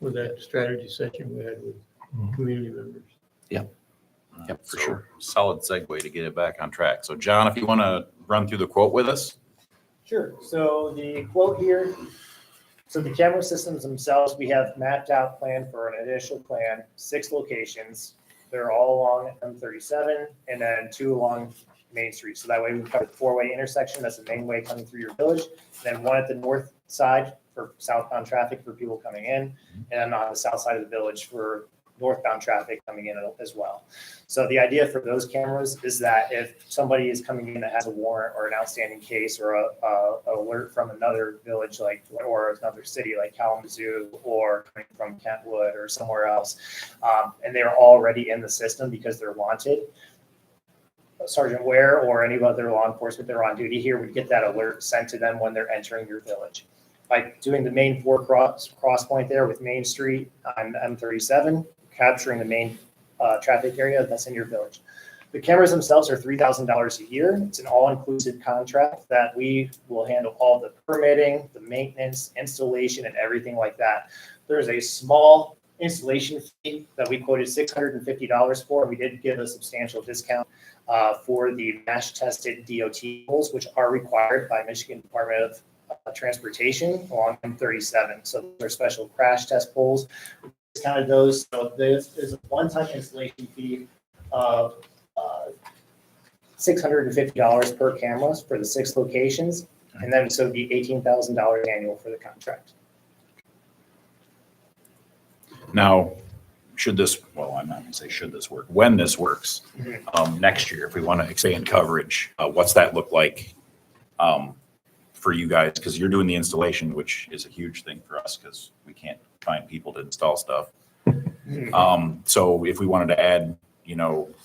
with that strategy session we had with community members. Yep, for sure. Solid segue to get it back on track. So John, if you want to run through the quote with us. Sure. So the quote here, so the camera systems themselves, we have mapped out plan for an initial plan, 6 locations. They're all along M37 and then 2 along Main Street. So that way we cover the 4-way intersection. That's the main way coming through your village. Then 1 at the north side for southbound traffic for people coming in, and then on the south side of the village for northbound traffic coming in as well. So the idea for those cameras is that if somebody is coming in that has a warrant or an outstanding case or a alert from another village or another city like Kalamazoo or coming from Kentwood or somewhere else, and they're already in the system because they're wanted, Sergeant Ware or any other law enforcement that are on duty here would get that alert sent to them when they're entering your village. By doing the main 4 cross point there with Main Street on M37, capturing the main traffic area that's in your village. The cameras themselves are $3,000 a year. It's an all-inclusive contract that we will handle all the permitting, the maintenance, installation, and everything like that. There's a small installation fee that we quoted $650 for. We did give a substantial discount for the MASH-tested DOT poles, which are required by Michigan Department of Transportation along M37. So they're special crash test poles. We discounted those. So there's a one-time installation fee of $650 per camera for the 6 locations, and then so it'd be $18,000 annual for the contract. Now, should this, well, I'm not gonna say should this work, when this works, next year, if we want to expand coverage, what's that look like for you guys? Because you're doing the installation, which is a huge thing for us because we can't find people to install stuff. So if we wanted to add,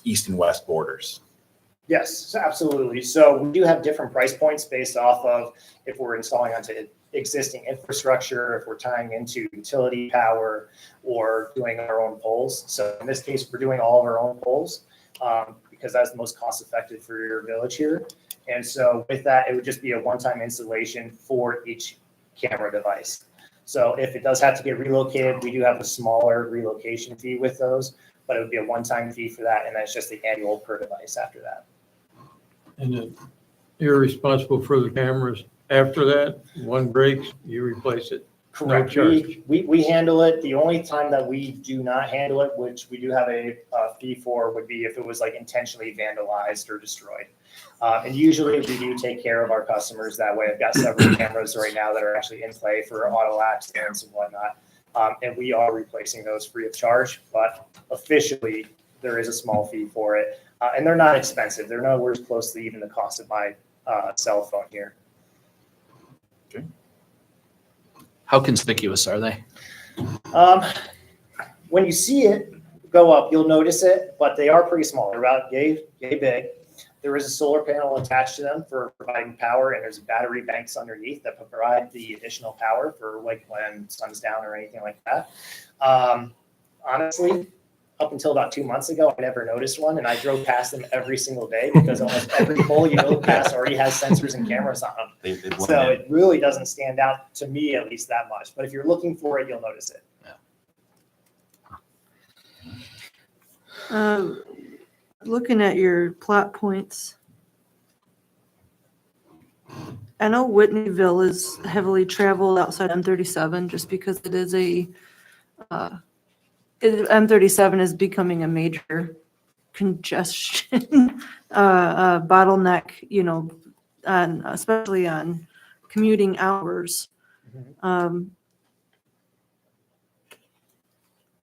east and west borders. Yes, absolutely. So we do have different price points based off of if we're installing onto existing infrastructure, if we're tying into utility power or doing our own poles. So in this case, we're doing all of our own poles because that's the most cost effective for your village here. And so with that, it would just be a one-time installation for each camera device. So if it does have to get relocated, we do have a smaller relocation fee with those, but it would be a one-time fee for that. And that's just the annual per device after that. And then you're responsible for the cameras. After that, one breaks, you replace it. No Correct. charge. We handle it. The only time that we do not handle it, which we do have a fee for, would be if it was like intentionally vandalized or destroyed. And usually we do take care of our customers that way. I've got several cameras right now that are actually in play for auto accidents and whatnot. And we are replacing those free of charge, but officially there is a small fee for it. And they're not expensive. They're nowhere close to even the cost of my cell phone here. How conspicuous are they? When you see it go up, you'll notice it, but they are pretty small. They're about yay big. There is a solar panel attached to them for providing power, and there's battery banks underneath that provide the additional power for like when sun's down or anything like that. Honestly, up until about 2 months ago, I never noticed one, and I drove past them every single day because almost every pole you go past already has sensors and cameras on them. They blend So in. it really doesn't stand out to me, at least that much. But if you're looking for it, you'll notice it. Looking at your plot points, I know Whitneyville is heavily traveled outside M37 just because it is M37 is becoming a major congestion bottleneck, especially on commuting hours.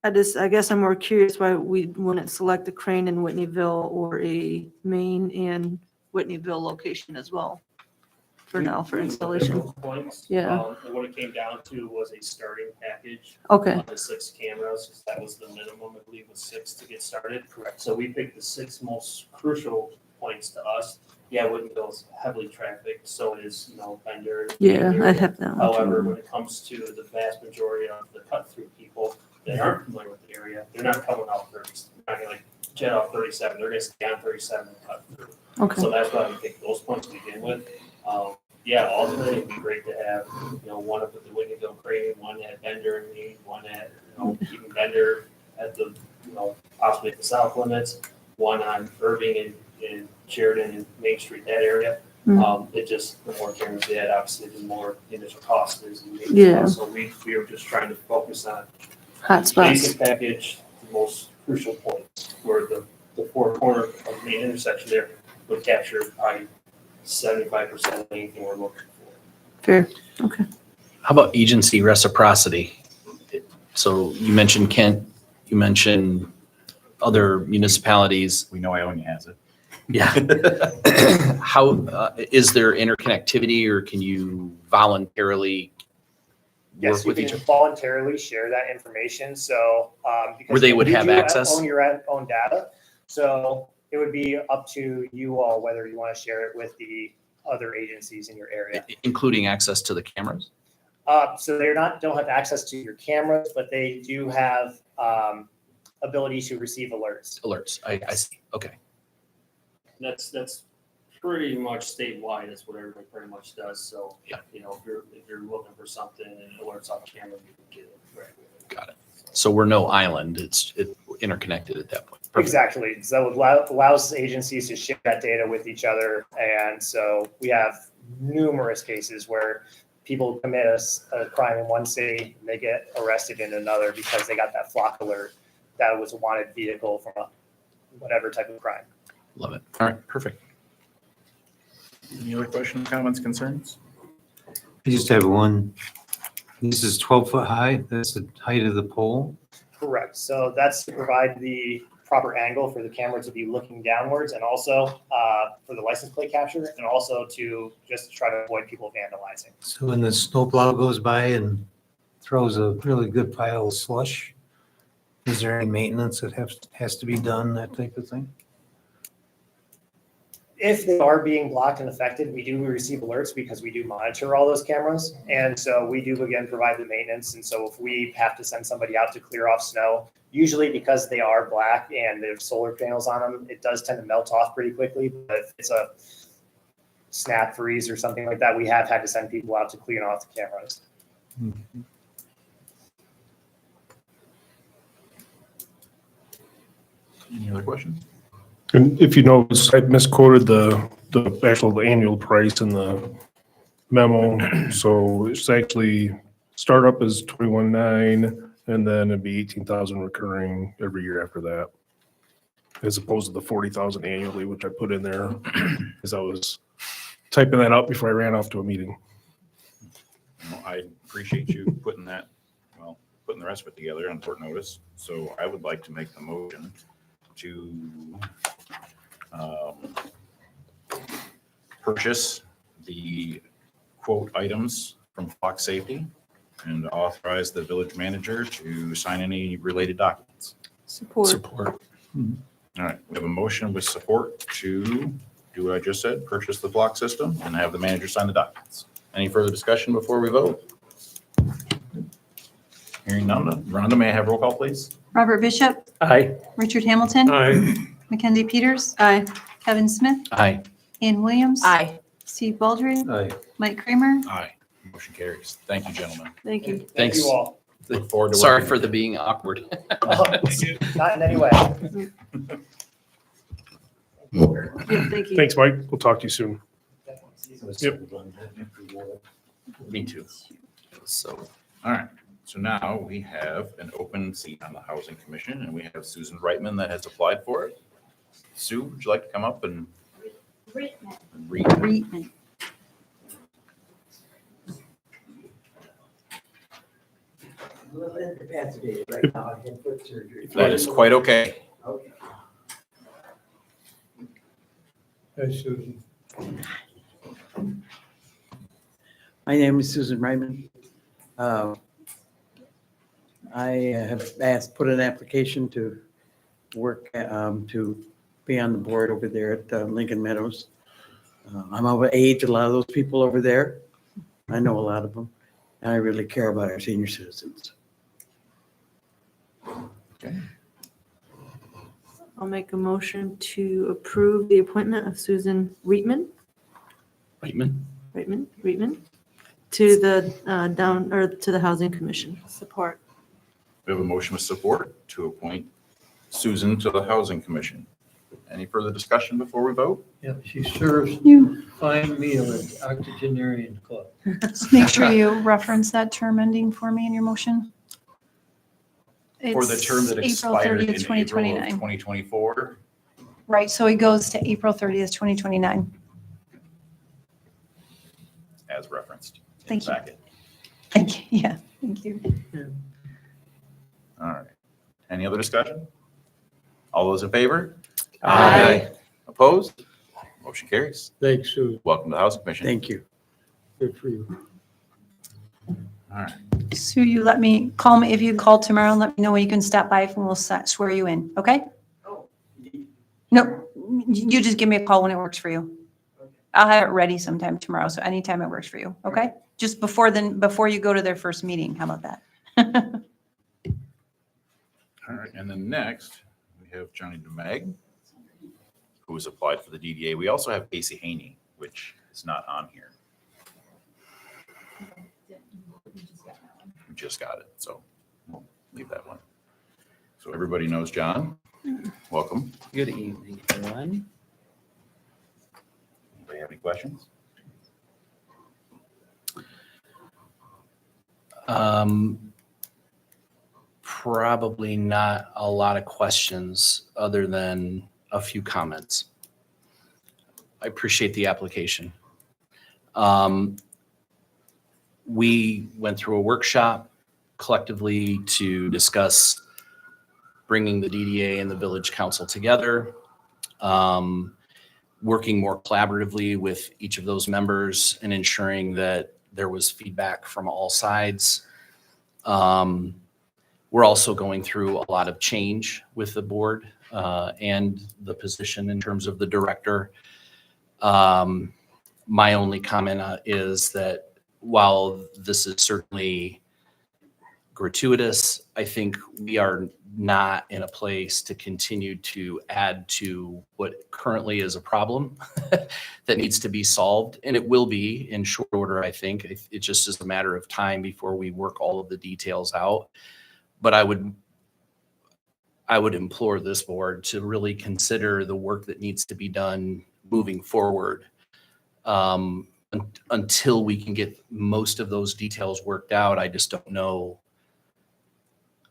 I guess I'm more curious why we wouldn't select a Crane in Whitneyville or a Maine and Whitneyville location as well for now for installation. Points. Yeah. And what it came down to was a starting package. Okay. On the 6 cameras, 'cause that was the minimum, I believe, was 6 to get started. Correct. So we picked the 6 most crucial points to us. Yeah, Whitneyville's heavily trafficked, so is, Bender. Yeah, I have that one. However, too. when it comes to the vast majority of the cut-through people that aren't familiar with the area, they're not coming off 30, they're not gonna jet off 37, they're gonna stay on 37 and cut through. Okay. So that's why we picked those points to begin with. Yeah, ultimately, it'd be great to have, one up at the Whitneyville Crane, one at Bender and Meade, one at, even Bender at the, possibly at the south limits, one on Irving and Sheridan and Main Street, that area. It just, the more cameras we had, obviously, the more the initial cost is. Yeah. So we were just trying to focus on Hot spots. basic package, the most crucial points, where the 4 corner of the main intersection there would capture probably 75% of anything we're looking for. Fair. Okay. How about agency reciprocity? So you mentioned Kent, you mentioned other municipalities. We know Ionia has it. Yeah. How, is there interconnectivity or can you voluntarily work Yes, you with each can other? voluntarily share that information. So because Where they would you have do access? own your own data, so it would be up to you all whether you want to share it with the other agencies in your area. Including access to the cameras? So don't have access to your cameras, but they do have ability to receive alerts. Alerts, I see, okay. That's pretty much statewide, that's what everybody pretty much does, so. Yeah. If you're looking for something and alerts on camera, you can get it right away. Got it. So we're no island, it's interconnected at that point. Perfect. Exactly. So it allows agencies to share that data with each other. And so we have numerous cases where people commit a crime in one city and they get arrested in another because they got that flock alert that was a wanted vehicle from whatever type of crime. Love it. All right, perfect. Any other questions, comments, concerns? I just have one. This is 12 foot high. That's the height of the pole. Correct. So that's to provide the proper angle for the camera to be looking downwards and also for the license plate capture and also to just try to avoid people vandalizing. So when the snowplow goes by and throws a really good pile of slush, is there any maintenance that has to be done, that type of thing? If they are being blocked and affected, we do receive alerts because we do monitor all those cameras. And so we do again provide the maintenance. And so if we have to send somebody out to clear off snow, usually because they are black and there's solar panels on them, it does tend to melt off pretty quickly. But if it's a snap freeze or something like that, we have had to send people out to clean off the cameras. Any other questions? And if you notice, I misquoted the actual annual price in the memo. So it's actually startup is 21,900 and then it'd be 18,000 recurring every year after that. As opposed to the 40,000 annually, which I put in there as I was typing that out before I ran off to a meeting. Well, I appreciate you putting that, well, putting the rest of it together on short notice. So I would like to make the motion to purchase the quote items from Flock Safety and authorize the village manager to sign any related documents. Support. All right, we have a motion with support to do what I just said, purchase the Flock system and have the manager sign the documents. Any further discussion before we vote? Hearing none. Rhonda, may I have roll call, please? Robert Bishop, Aye. Richard Hamilton, Aye. Mackenzie Peters, Aye. Kevin Smith, Aye. Ann Williams. Aye. Steve Baldry, Aye. Mike Kramer. Aye. Motion carries. Thank you, gentlemen. Thank you. Thank Thanks. you all. Look forward to Sorry working for with the you. being awkward. Not in any way. Yeah, thank you. Thanks, Mike. We'll talk to you soon. Yep. Me too. So, All right. So now we have an open seat on the Housing Commission and we have Susan Reitman that has applied for it. Sue, would you like to come up and read? Reitman. That is quite okay. Hi, Susan. My name is Susan Ryman. I have put an application to work, to be on the board over there at Lincoln Meadows. I'm of age, a lot of those people over there. I know a lot of them, and I really care about our senior citizens. I'll make a motion to approve the appointment of Susan Reitman to the to the Housing Commission. Support. We have a motion with support to appoint Susan to the Housing Commission. Any further discussion before we vote? Yeah, she serves You, fine meal at Octogenarian Club. make sure you reference that term ending for me in your motion. For the term that It's April expired 30th, in April of 2029. 2024. Right, so it goes to April 30th, 2029. As referenced. in the Thank you. packet. Thank you, yeah, thank you. All right. Any other discussion? All those in favor? Aye. Opposed? Motion carries. Thanks, Susan. Welcome to the Housing Commission. Thank you. Good for you. All right. Sue, you let me, call me, if you call tomorrow, let me know when you can stop by and we'll swear you in, okay? No, you just give me a call when it works for you. I'll have it ready sometime tomorrow, so anytime it works for you, okay? Just before you go to their first meeting, how about that? All right. And then next, we have Johnny DeMag, who has applied for the DDA. We also have Casey Haney, which is not on here. We just got it, so we'll leave that one. So everybody knows John. Welcome. good evening, everyone. Anybody have any questions? Probably not a lot of questions other than a few comments. I appreciate the application. We went through a workshop collectively to discuss bringing the DDA and the village council together, working more collaboratively with each of those members and ensuring that there was feedback from all sides. We're also going through a lot of change with the board and the position in terms of the director. My only comment is that while this is certainly gratuitous, I think we are not in a place to continue to add to what currently is a problem that needs to be solved. And it will be in short order, I think. It just is a matter of time before we work all of the details out. But I would implore this board to really consider the work that needs to be done moving forward until we can get most of those details worked out. I just don't know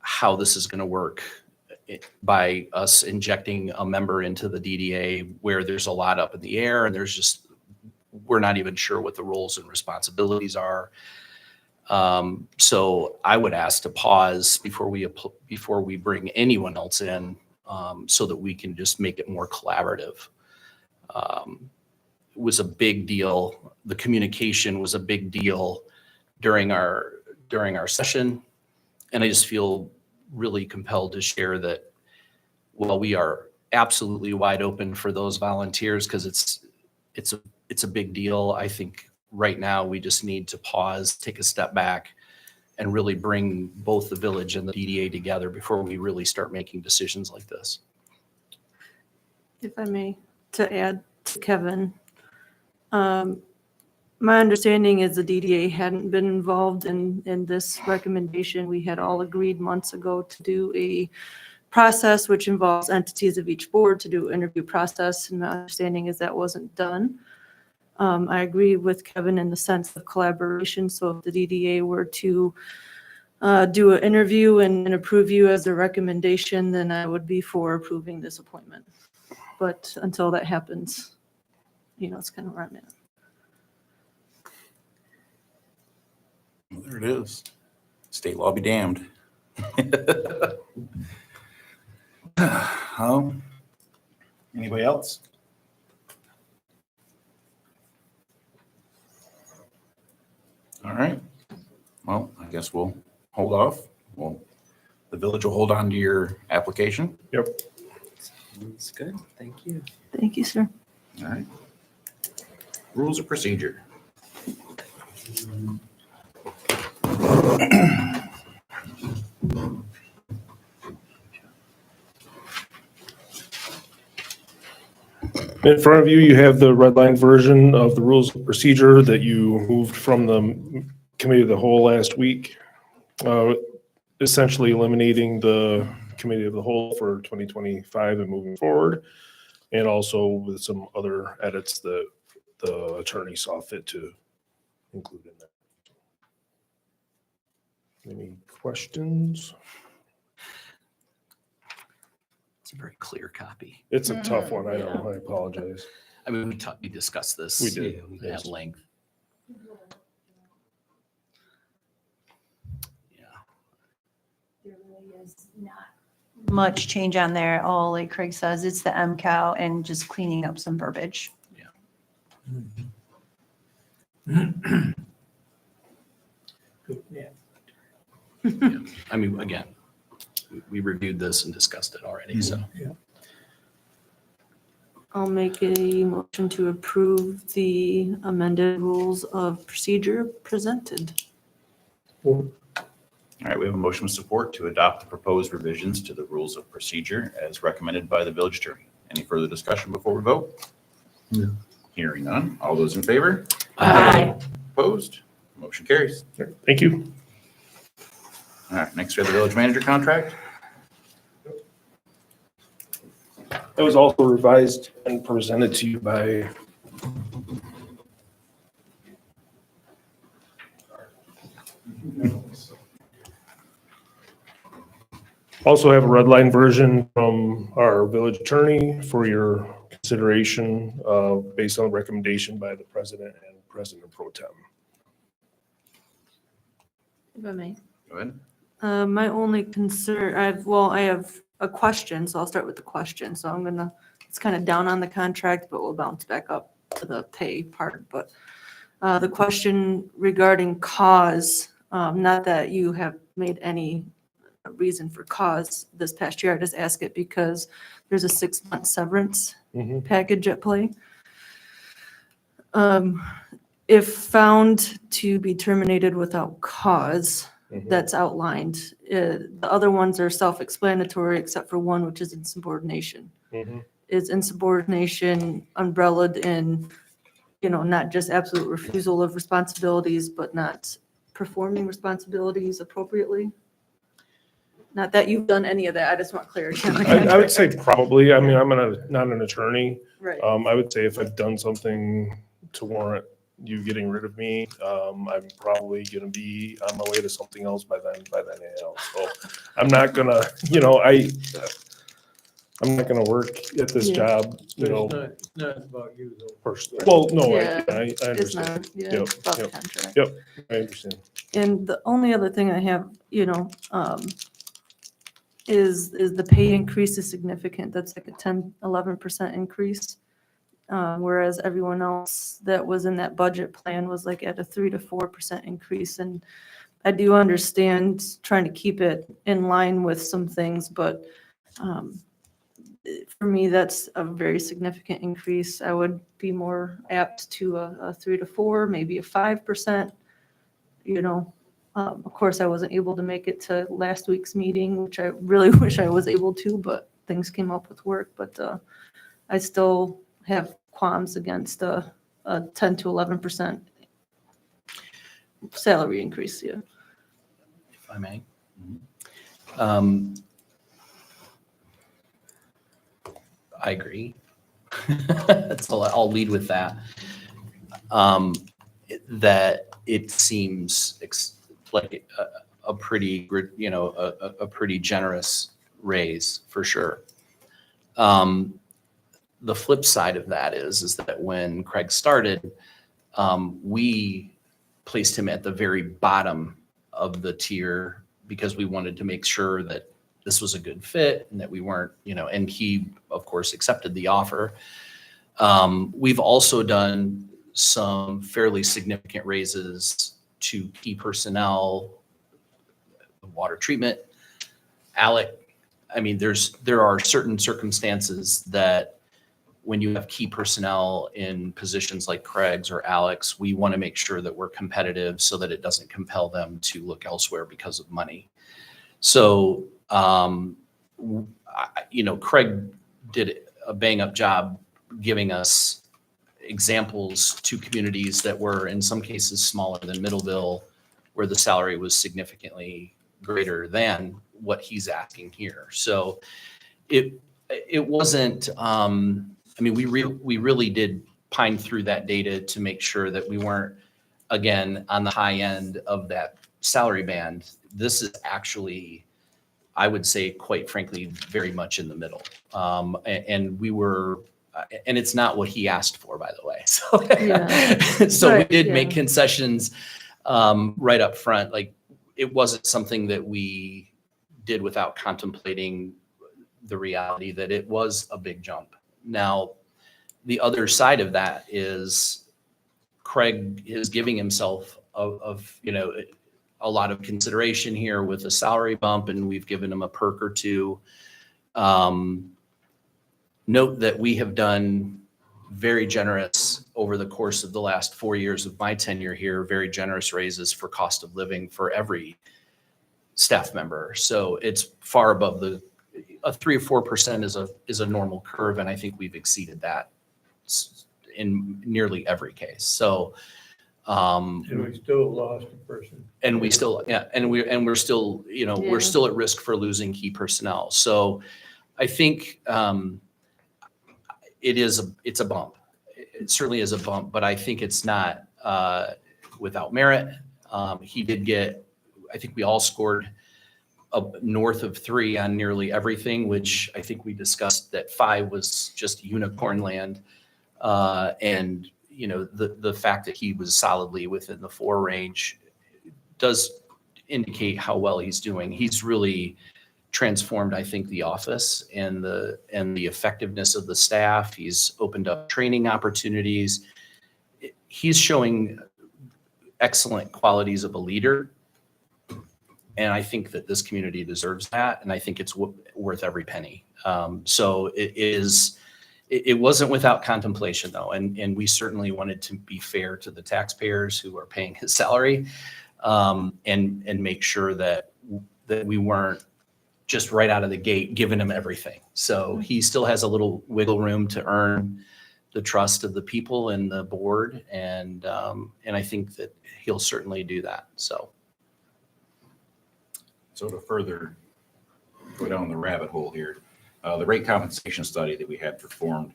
how this is going to work by us injecting a member into the DDA where there's a lot up in the air and we're not even sure what the roles and responsibilities are. So I would ask to pause before we bring anyone else in, so that we can just make it more collaborative. It was a big deal. The communication was a big deal during our session. And I just feel really compelled to share that while we are absolutely wide open for those volunteers, because it's a big deal, I think right now we just need to pause, take a step back, and really bring both the village and the DDA together before we really start making decisions like this. If I may, to add to Kevin, my understanding is the DDA hadn't been involved in this recommendation. We had all agreed months ago to do a process which involves entities of each board to do an interview process, and my understanding is that wasn't done. I agree with Kevin in the sense of collaboration. So if the DDA were to do an interview and approve you as a recommendation, then I would be for approving this appointment. But until that happens, it's kind of where I'm at. Well, there it is. State law be damned. Anybody else? All right. Well, I guess we'll hold off. The village will hold on to your application. Yep. That's good. Thank you. Thank you, sir. All right. Rules of procedure. In front of you, you have the red line version of the rules of procedure that you moved from the committee of the whole last week, essentially eliminating the committee of the whole for 2025 and moving forward, and also with some other edits that the attorney saw fit to include in there. Any questions? It's a very clear copy. It's a tough one. I know. I apologize. I mean, we discussed this. We did, At yes. length. Yeah. There really is not much change on there. All, like Craig says, it's the MCAL and just cleaning up some verbiage. Yeah. I mean, again, we reviewed this and discussed it already, so. I'll make a motion to approve the amended rules of procedure presented. All right, we have a motion with support to adopt the proposed revisions to the rules of procedure as recommended by the village attorney. Any further discussion before we vote? No. Hearing none. All those in favor? Aye. Opposed? Motion carries. Thank you. All right, next we have the village manager contract. That was also revised and presented to you by also have a red line version from our village attorney for your consideration, based on recommendation by the president and president pro tem. If I may. Go ahead. My only concern, I have a question, so I'll start with the question. So it's kind of down on the contract, but we'll bounce back up to the pay part. But the question regarding cause, not that you have made any reason for cause this past year, I just ask it because there's a 6-month severance package at play. If found to be terminated without cause, that's outlined. The other ones are self-explanatory, except for one, which is insubordination. Is insubordination umbrellaed in, not just absolute refusal of responsibilities, but not performing responsibilities appropriately? Not that you've done any of that, I just want clarity on the I would contract. say probably. I mean, I'm not an attorney. Right. I would say if I've done something to warrant you getting rid of me, I'm probably gonna be on my way to something else by then anyhow. So I'm not gonna, I'm not gonna work at this job, But it's not about you though. personally. Well, no, Yeah, I It's understand. not, yeah, Yep, it's about the yep, contract. Yep, I understand. And the only other thing I have, is the pay increase is significant. That's like a 10-11% increase. Whereas everyone else that was in that budget plan was like at a 3 to 4% increase. And I do understand trying to keep it in line with some things, but for me, that's a very significant increase. I would be more apt to a 3 to 4, maybe a 5%. Of course, I wasn't able to make it to last week's meeting, which I really wish I was able to, but things came up with work. But I still have qualms against a 10 to 11% salary increase. Yeah. If I may. I agree. So I'll lead with that. That it seems like a pretty, a pretty generous raise for sure. The flip side of that is that when Craig started, we placed him at the very bottom of the tier because we wanted to make sure that this was a good fit and that we weren't, and he, of course, accepted the offer. We've also done some fairly significant raises to key personnel, water treatment, Alec. I mean, there are certain circumstances that when you have key personnel in positions like Craig's or Alec's, we want to make sure that we're competitive so that it doesn't compel them to look elsewhere because of money. So, Craig did a bang up job giving us examples to communities that were in some cases smaller than Middleville, where the salary was significantly greater than what he's asking here. So it wasn't, we really did pine through that data to make sure that we weren't, again, on the high end of that salary band. This is actually, I would say, quite frankly, very much in the middle. And we were, and it's not what he asked for, by the way. So, Yeah. so Right, we did yeah. make concessions right up front. Like, it wasn't something that we did without contemplating the reality that it was a big jump. Now, the other side of that is Craig is giving himself a lot of consideration here with a salary bump, and we've given him a perk or two. Note that we have done very generous over the course of the last 4 years of my tenure here, very generous raises for cost of living for every staff member. So it's far above a 3 or 4% is a normal curve, and I think we've exceeded that in nearly every case. So, And we still lost a person. and we still, we're still, we're still at risk for losing key personnel. So I think it's a bump. It certainly is a bump, but I think it's not without merit. He did get, I think we all scored north of 3 on nearly everything, which I think we discussed that 5 was just unicorn land. And the fact that he was solidly within the 4 range does indicate how well he's doing. He's really transformed, I think, the office and the effectiveness of the staff. He's opened up training opportunities. He's showing excellent qualities of a leader. And I think that this community deserves that. And I think it's worth every penny. So it wasn't without contemplation though. And we certainly wanted to be fair to the taxpayers who are paying his salary, and make sure that we weren't just right out of the gate giving him everything. So he still has a little wiggle room to earn the trust of the people and the board. And I think that he'll certainly do that. So to further go down the rabbit hole here, the rate compensation study that we had performed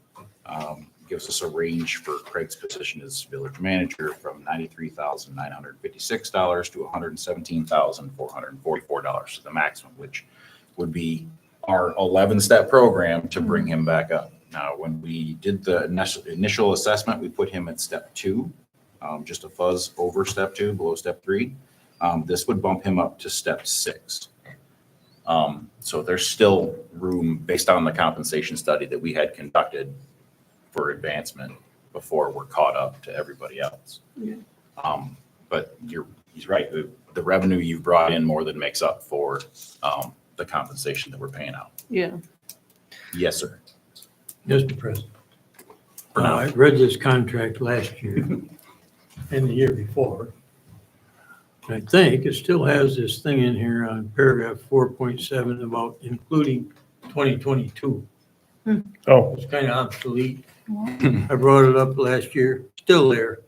gives us a range for Craig's position as village manager from $93,956 to $117,444, the maximum, which would be our 11-step program to bring him back up. Now, when we did the initial assessment, we put him at step 2, just a fuzz over step 2, below step 3. This would bump him up to step 6. So there's still room based on the compensation study that we had conducted for advancement before we're caught up to everybody else. Yeah. But he's right. The revenue you've brought in more than makes up for the compensation that we're paying out. Yeah. Yes, sir. Mr. President, For now. I read this contract last year and the year before. I think it still has this thing in here on paragraph 4.7 about including 2022. Oh, It's kind of obsolete. I brought it up last year, still there.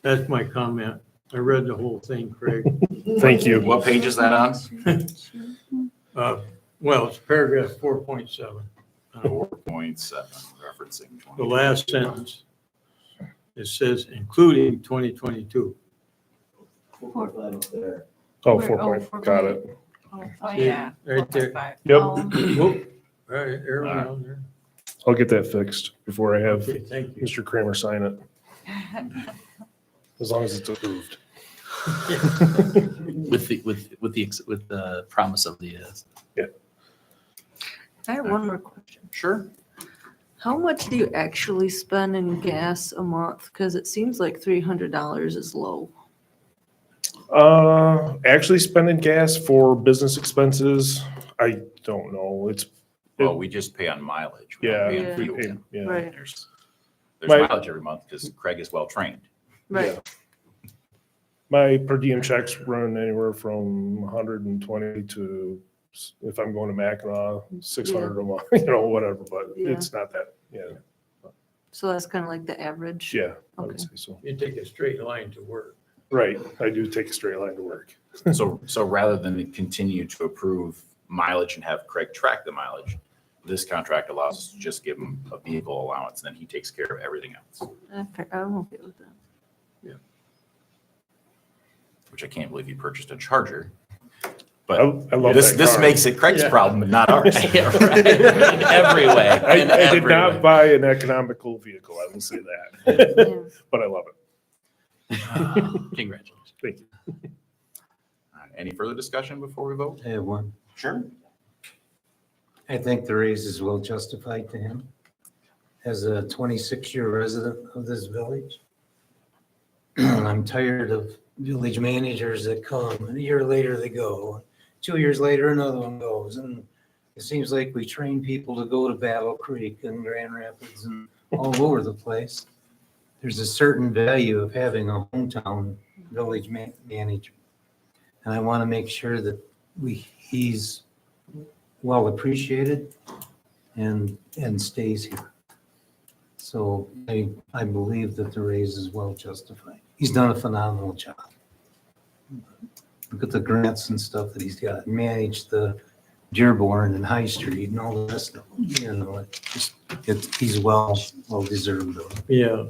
That's my comment. I read the whole thing, Craig. thank you. What page is that on? Well, it's paragraph 4.7. 4.7, referencing 20. The last sentence, it says including 2022. Oh, 4 point, got it. Oh, See, yeah. right there. Yep, Whoop. Right, arrow down there. I'll get that fixed before I have Okay, thank you. Mr. Kramer sign it, as long as it's approved. with the promise of the I have one more question. sure. How much do you actually spend in gas a month? Because it seems like $300 is low. Actually spending gas for business expenses, I don't know. Well, we just pay on mileage. We don't Yeah. pay on Yeah. fuel. Yeah. Right. There's My- mileage every month because Craig is well trained. Right. My per diem checks run anywhere from 120 to, if I'm going to Mackinac, 600 a month, whatever, but Yeah. it's not that, So that's kind of like the average. yeah, I would Okay. say so. You take a straight line to work. Right, I do take a straight line to work. So rather than continue to approve mileage and have Craig track the mileage, this contract allows us to just give him a vehicle allowance, and then he takes care of everything else, Okay, I'm okay with that. which I can't believe you purchased a Charger. I But love this that car. makes it Craig's Yeah. problem, but not ours. Yeah, right. In every way. I In did every not way. buy an economical vehicle, I will say that, Yeah. but I love it. Congratulations. Thank you. All right, any further discussion before we vote? I have one. Sure. I think the raise is well justified to him. As a 26-year resident of this village, I'm tired of village managers that come, and a year later they go. 2 years later, another one goes. And it seems like we train people to go to Battle Creek and Grand Rapids and all over the place. There's a certain value of having a hometown village manager. And I want to make sure that he's well appreciated and stays here. So I believe that the raise is well justified. He's done a phenomenal job. Look at the grants and stuff that he's got, managed the Dearborn and High Street and all the rest of them. He's well deserved of it. Yeah,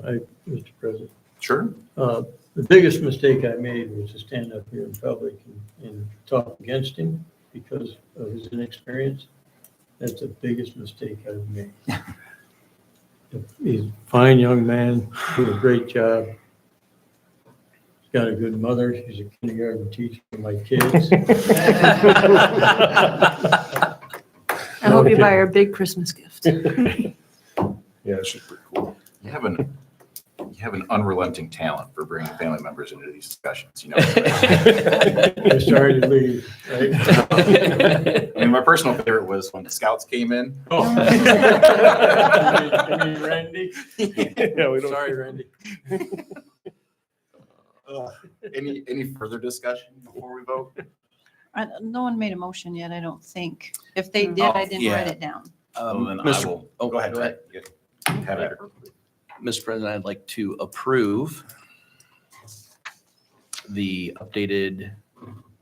Mr. President. Sure. The biggest mistake I made was to stand up here in public and talk against him because of his inexperience. That's the biggest mistake I've made. He's a fine young man, doing a great job. He's got a good mother. She's a kindergarten teacher for my kids. I hope you buy her a big Christmas gift. Yeah, she's pretty cool. You have an unrelenting talent for bringing family members into these discussions, you know? They're sorry to leave, right? I mean, my personal favorite was when the scouts came in. Oh. You mean Randy? Yeah, we don't. Sorry, Randy. Any further discussion before we vote? No one made a motion yet, I don't think. If they did, Oh, I didn't yeah. write it down. Well, then I Mr. will, oh, go ahead. Have it. Mr. President, I'd like to approve the updated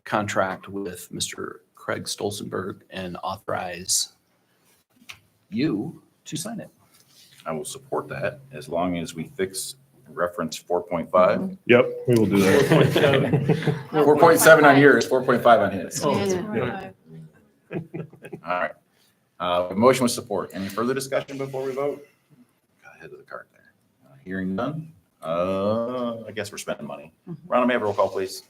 contract with Mr. Craig Stolzenberg and authorize you to sign it. I will support that as long as we fix reference 4.5. Yep, we will do that. 4.7 on yours, 4.5 on his. Oh, Yeah. All right. Motion with support. Any further discussion before we vote? Got ahead of the cart there. Hearing none. I guess we're spending money. Rhonda, may I have a roll call, please?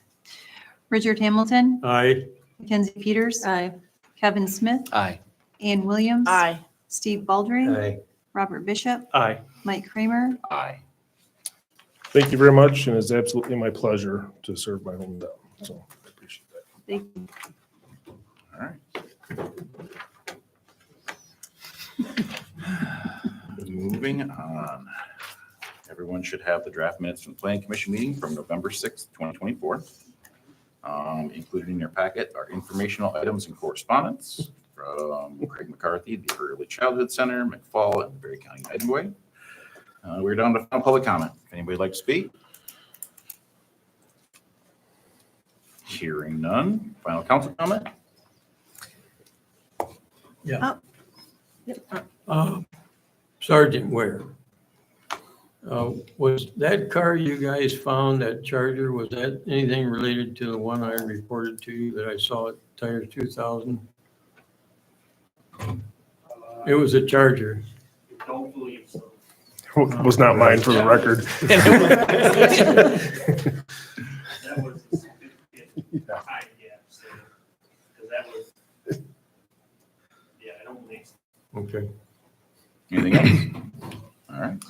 Richard Hamilton, Aye. Mackenzie Peters, Aye. Kevin Smith, Aye. Ann Williams. Aye. Steve Baldry, Aye. Robert Bishop, Aye. Mike Kramer. Aye. Thank you very much, and it's absolutely my pleasure to serve my hometown, so I appreciate that. Thank you. All right. Moving on. Everyone should have the draft minutes from the Planning Commission meeting from November 6th, 2024. Included in your packet are informational items and correspondence from Craig McCarthy, the Early Childhood Center, McFall, and the Berry County United Way. We're down to final public comment. If anybody would like to speak? Hearing none. Final council comment? Yeah. Sergeant Ware. Was that car you guys found, that Charger, was that anything related to the one I reported to you that I saw at Tire 2000? It was a Charger. Don't believe so. Was not mine for the record. That was a significant time gap, so, because that was, yeah, I don't believe so. Okay. Anything else? All right.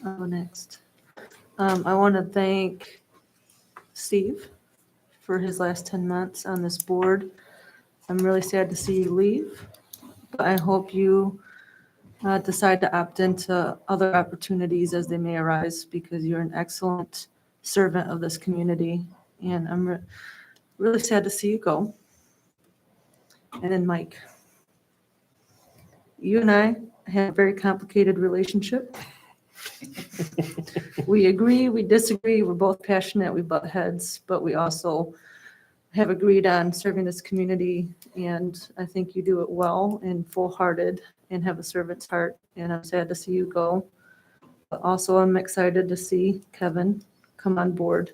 I'll go next. I want to thank Steve for his last 10 months on this board. I'm really sad to see you leave, but I hope you decide to opt into other opportunities as they may arise, because you're an excellent servant of this community, and I'm really sad to see you go. And then Mike, you and I have a very complicated relationship. We agree, we disagree, we're both passionate, we butt heads, but we also have agreed on serving this community, and I think you do it well and full-hearted and have a servant's heart, and I'm sad to see you go. But also, I'm excited to see Kevin come on board,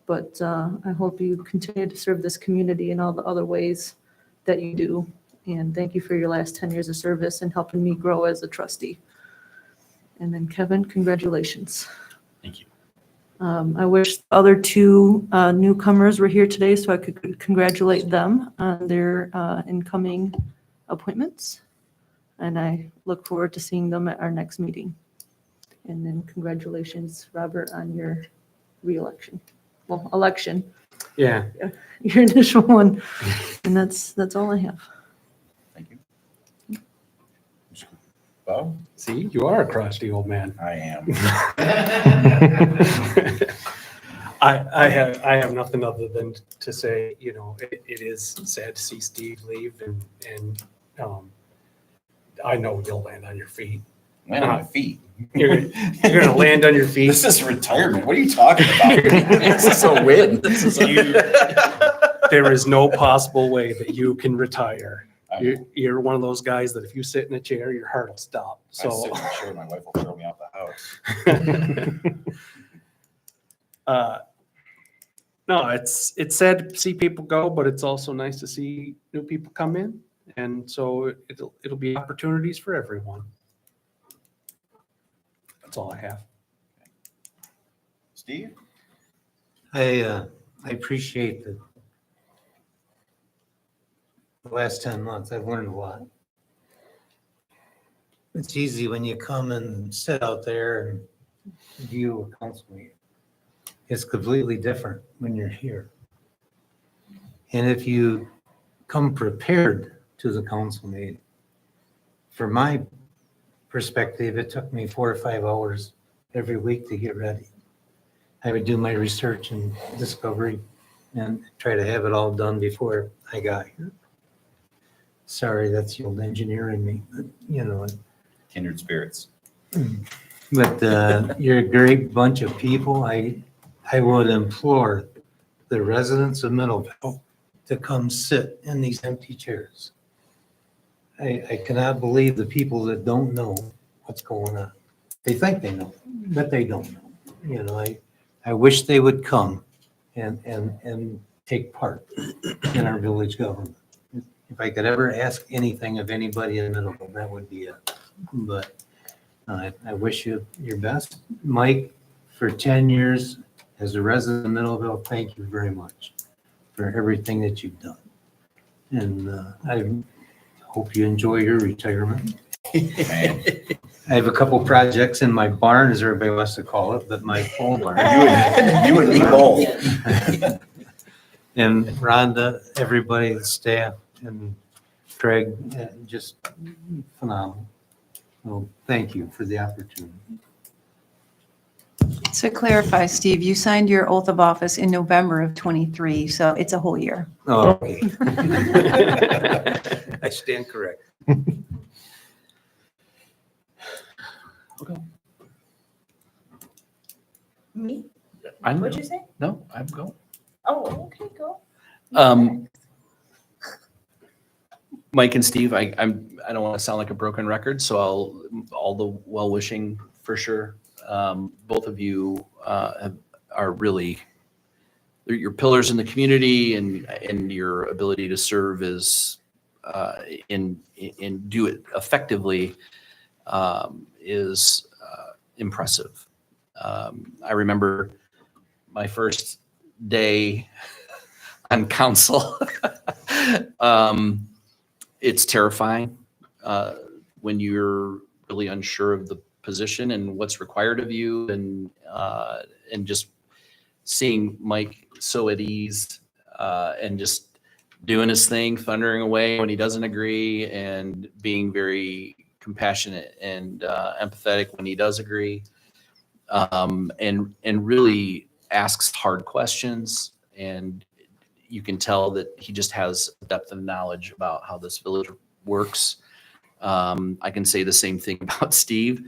but I hope you continue to serve this community in all the other ways that you do, and thank you for your last 10 years of service and helping me grow as a trustee. And then Kevin, congratulations. Thank you. I wish the other two newcomers were here today so I could congratulate them on their incoming appointments. And I look forward to seeing them at our next meeting. And then congratulations, Robert, on your reelection. Well, election, Yeah. your initial one. And that's all I have. Thank you. Bob? See, you are a crusty old man. I am. I have nothing other than to say, you know, it is sad to see Steve leave, and I know you'll land on your feet. Land on my feet. You're gonna land on your feet. This is retirement. What are you talking about? This is a win. This is There is no possible way that you can retire. You're one of those guys that if you sit in a chair, your heart will stop. I sit So, in the chair, my wife will throw me out the house. no, it's sad to see people go, but it's also nice to see new people come in. And so it'll be opportunities for everyone. That's all I have. Steve? I appreciate the last 10 months. I've learned a lot. It's easy when you come and sit out there and view a council meeting. It's completely different when you're here. And if you come prepared to the council meeting, from my perspective, it took me 4 or 5 hours every week to get ready. I would do my research and discovery and try to have it all done before I got here. Sorry, that's the old engineer in me, but you know. Kindred spirits. But you're a great bunch of people. I would implore the residents of Middleville to come sit in these empty chairs. I cannot believe the people that don't know what's going on. They think they know, but they don't know. You know, I wish they would come and take part in our village government. If I could ever ask anything of anybody in Middleville, that would be it. But I wish you your best. Mike, for 10 years as a resident of Middleville, thank you very much for everything that you've done. And I hope you enjoy your retirement. Man. I have a couple projects in my barn, as everybody wants to call it, but my pole barn. You and me both. And Rhonda, everybody, the staff, and Craig, just phenomenal. Well, thank you for the opportunity. To clarify, Steve, you signed your oath of office in November of '23, so it's a whole year. Oh, okay. I stand correct. Me? I'm What'd you say? No, I'm going. Oh, okay, go. Mike and Steve, I don't want to sound like a broken record, so all the well wishing for sure. Both of you are really you're pillars in the community, and your ability to serve is and do it effectively is impressive. I remember my first day on council. It's terrifying when you're really unsure of the position and what's required of you, and just seeing Mike so at ease and just doing his thing, thundering away when he doesn't agree, and being very compassionate and empathetic when he does agree, and really asks hard questions. And you can tell that he just has a depth of knowledge about how this village works. I can say the same thing about Steve.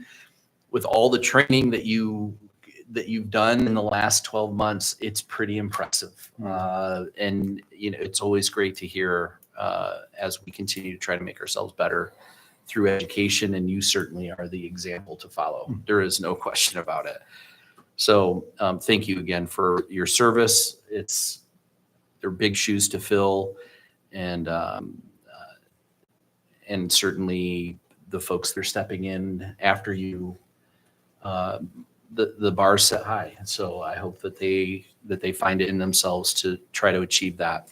With all the training that you've done in the last 12 months, it's pretty impressive. And you know, it's always great to hear as we continue to try to make ourselves better through education, and you certainly are the example to follow. There is no question about it. So thank you again for your service. They're big shoes to fill, and certainly the folks that are stepping in after you, the bar's set high. So I hope that they find it in themselves to try to achieve that.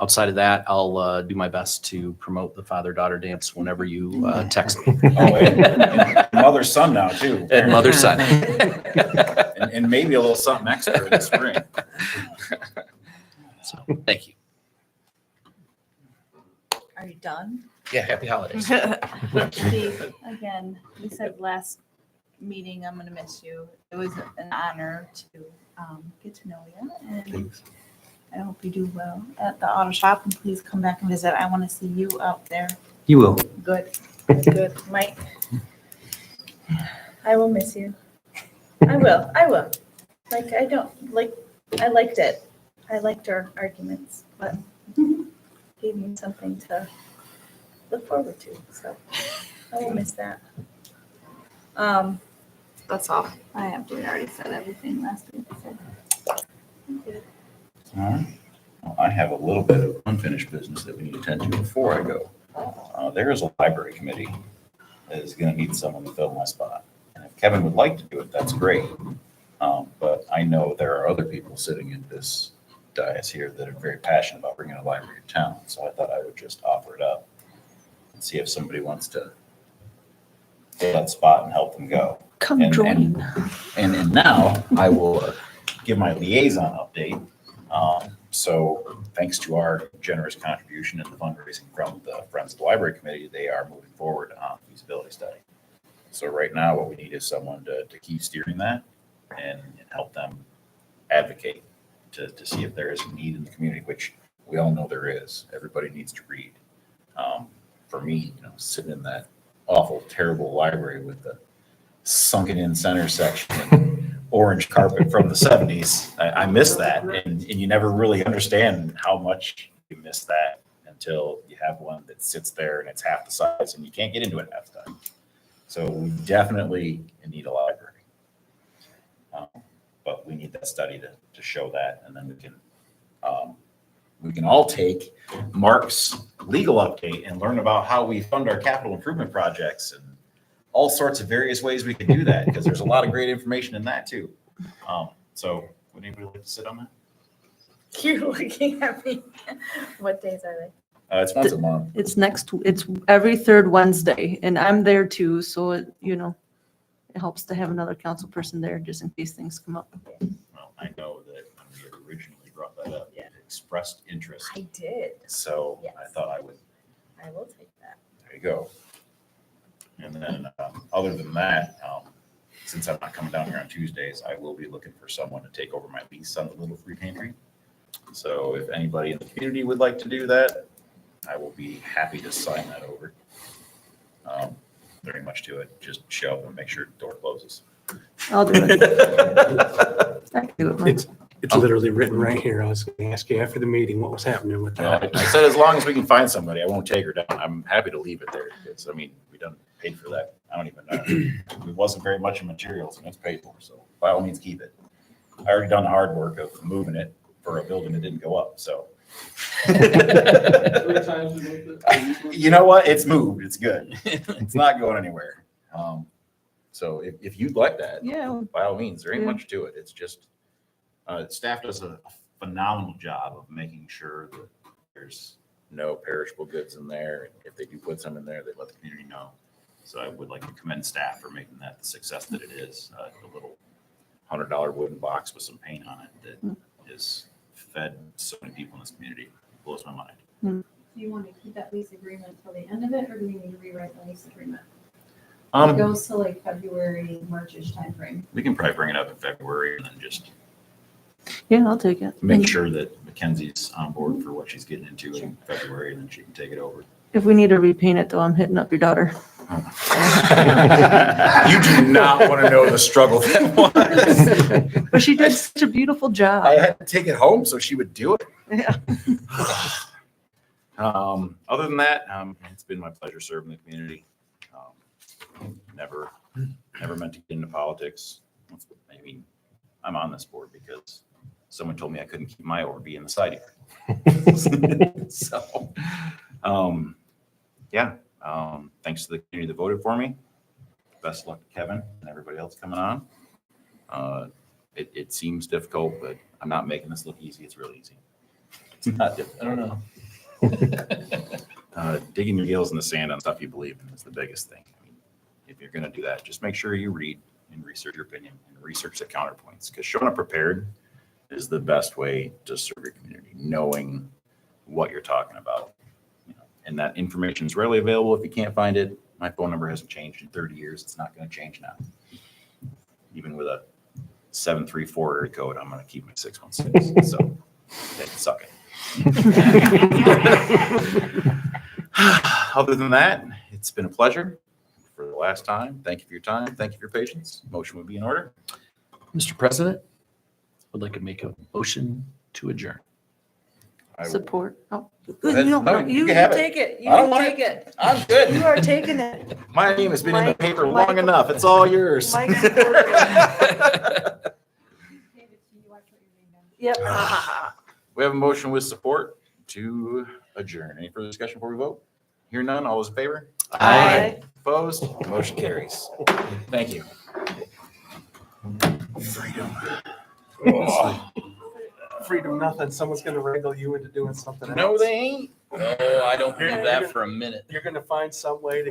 Outside of that, I'll do my best to promote the father-daughter dance whenever you text me. Oh, and mother-son now too. And mother-son. And maybe a little something extra in the spring. So, thank you. Are you done? Yeah, happy holidays. Steve, again, you said last meeting, I'm gonna miss you. It was an honor to get to know you, and I hope you do well at the auto shop, and please come back and visit. I want to see you out there. You will. Good, good. Mike, I will miss you. I will. Like, I liked it. I liked our arguments, but gave me something to look forward to. So I will miss that. That's all I have to. I already said everything last week. So I'm good. All right. Well, I have a little bit of unfinished business that we need to attend to before I go. There is a library committee that is going to need someone to fill my spot. And if Kevin would like to do it, that's great. But I know there are other people sitting in this dais here that are very passionate about bringing a library to town. So I thought I would just offer it up and see if somebody wants to fill that spot and help them go. Come And- join. And now I will give my liaison update. So thanks to our generous contribution in the fundraising from the Friends of the Library Committee, they are moving forward on feasibility study. So right now, what we need is someone to keep steering that and help them advocate to see if there is a need in the community, which we all know there is. Everybody needs to read. For me, sitting in that awful, terrible library with the sunken in center section and orange carpet from the 70s. I miss that. And you never really understand how much you miss that until you have one that sits there and it's half the size and you can't get into it half the time. So we definitely need a library. But we need that study to show that. And then we can all take Mark's legal update and learn about how we fund our capital improvement projects and all sorts of various ways we can do that, because there's a lot of great information in that too. So would anybody like to sit on that? You're looking at me. What days are they? It's once a month. It's every third Wednesday, and I'm there too, so it helps to have another council person there just in case things come up. Well, I know that when we originally brought that up, you expressed interest. I did. So Yes. I thought I would, I will take that. there you go. And then, other than that, since I'm not coming down here on Tuesdays, I will be looking for someone to take over my lease on the Little Free Pantry. So if anybody in the community would like to do that, I will be happy to sign that over. Very much to it. Just show up and make sure the door closes. I'll do it. I can do it, Mike. It's literally written right here. I was going to ask you after the meeting what was happening with that. I said, as long as we can find somebody, I won't take her down. I'm happy to leave it there. Because, we done paid for that. I don't even know. It wasn't very much in materials and it's paid for. So by all means, keep it. I already done the hard work of moving it for a building that didn't go up. So you know what? It's moved. It's good. It's not going anywhere. So if you'd like that, Yeah. by all means, there ain't Yeah. much to it. It's just, staff does a phenomenal job of making sure that there's no perishable goods in there. If they do put some in there, they let the community know. So I would like to commend staff for making that the success that it is. The little $100 wooden box with some paint on it that is fed so many people in this community. It blows my mind. Do you want to keep that lease agreement till the end of it, or do we need to rewrite the lease agreement? It Um, goes to like February, March-ish timeframe. we can probably bring it up in February and then just Yeah, I'll take it. make sure that Mackenzie's on board for what she's getting into in February, and then she can take it over. If we need to repaint it though, I'm hitting up your daughter. You do not want to know the struggle that was. But she did such a beautiful job. I had to take it home so she would do it. Yeah. Other than that, it's been my pleasure serving the community. Never meant to get into politics. I mean, I'm on this board because someone told me I couldn't keep my ORB in the side yard. So, yeah. Thanks to the community that voted for me. Best of luck to Kevin and everybody else coming on. It seems difficult, but I'm not making this look easy. It's really easy. It's not difficult. I don't know. Digging your heels in the sand on stuff you believe in is the biggest thing. I mean, if you're going to do that, just make sure you read and research your opinion and research the counterpoints, because showing up prepared is the best way to serve your community, knowing what you're talking about. And that information is rarely available if you can't find it. My phone number hasn't changed in 30 years. It's not going to change now. Even with a 734 area code, I'm going to keep my 616. So, okay, suck it. Other than that, it's been a pleasure for the last time. Thank you for your time. Thank you for your patience. Motion would be in order. Mr. President, I'd like to make a motion to adjourn. I will- Support. Oh, Go ahead. no, No, you can have it. take it. You I don't want take it. I'm good. You are taking it. My name has been in the Mike- paper Mike- long enough. It's all yours. Mike- Yep. We have a motion with support to adjourn. Any further discussion before we vote? Hear none. All those in favor? Aye. Opposed? Motion carries. Thank you. Freedom nothing. Someone's gonna wrangle you into doing something else. No, they ain't. Oh, I don't believe that for a minute. You're gonna find some way to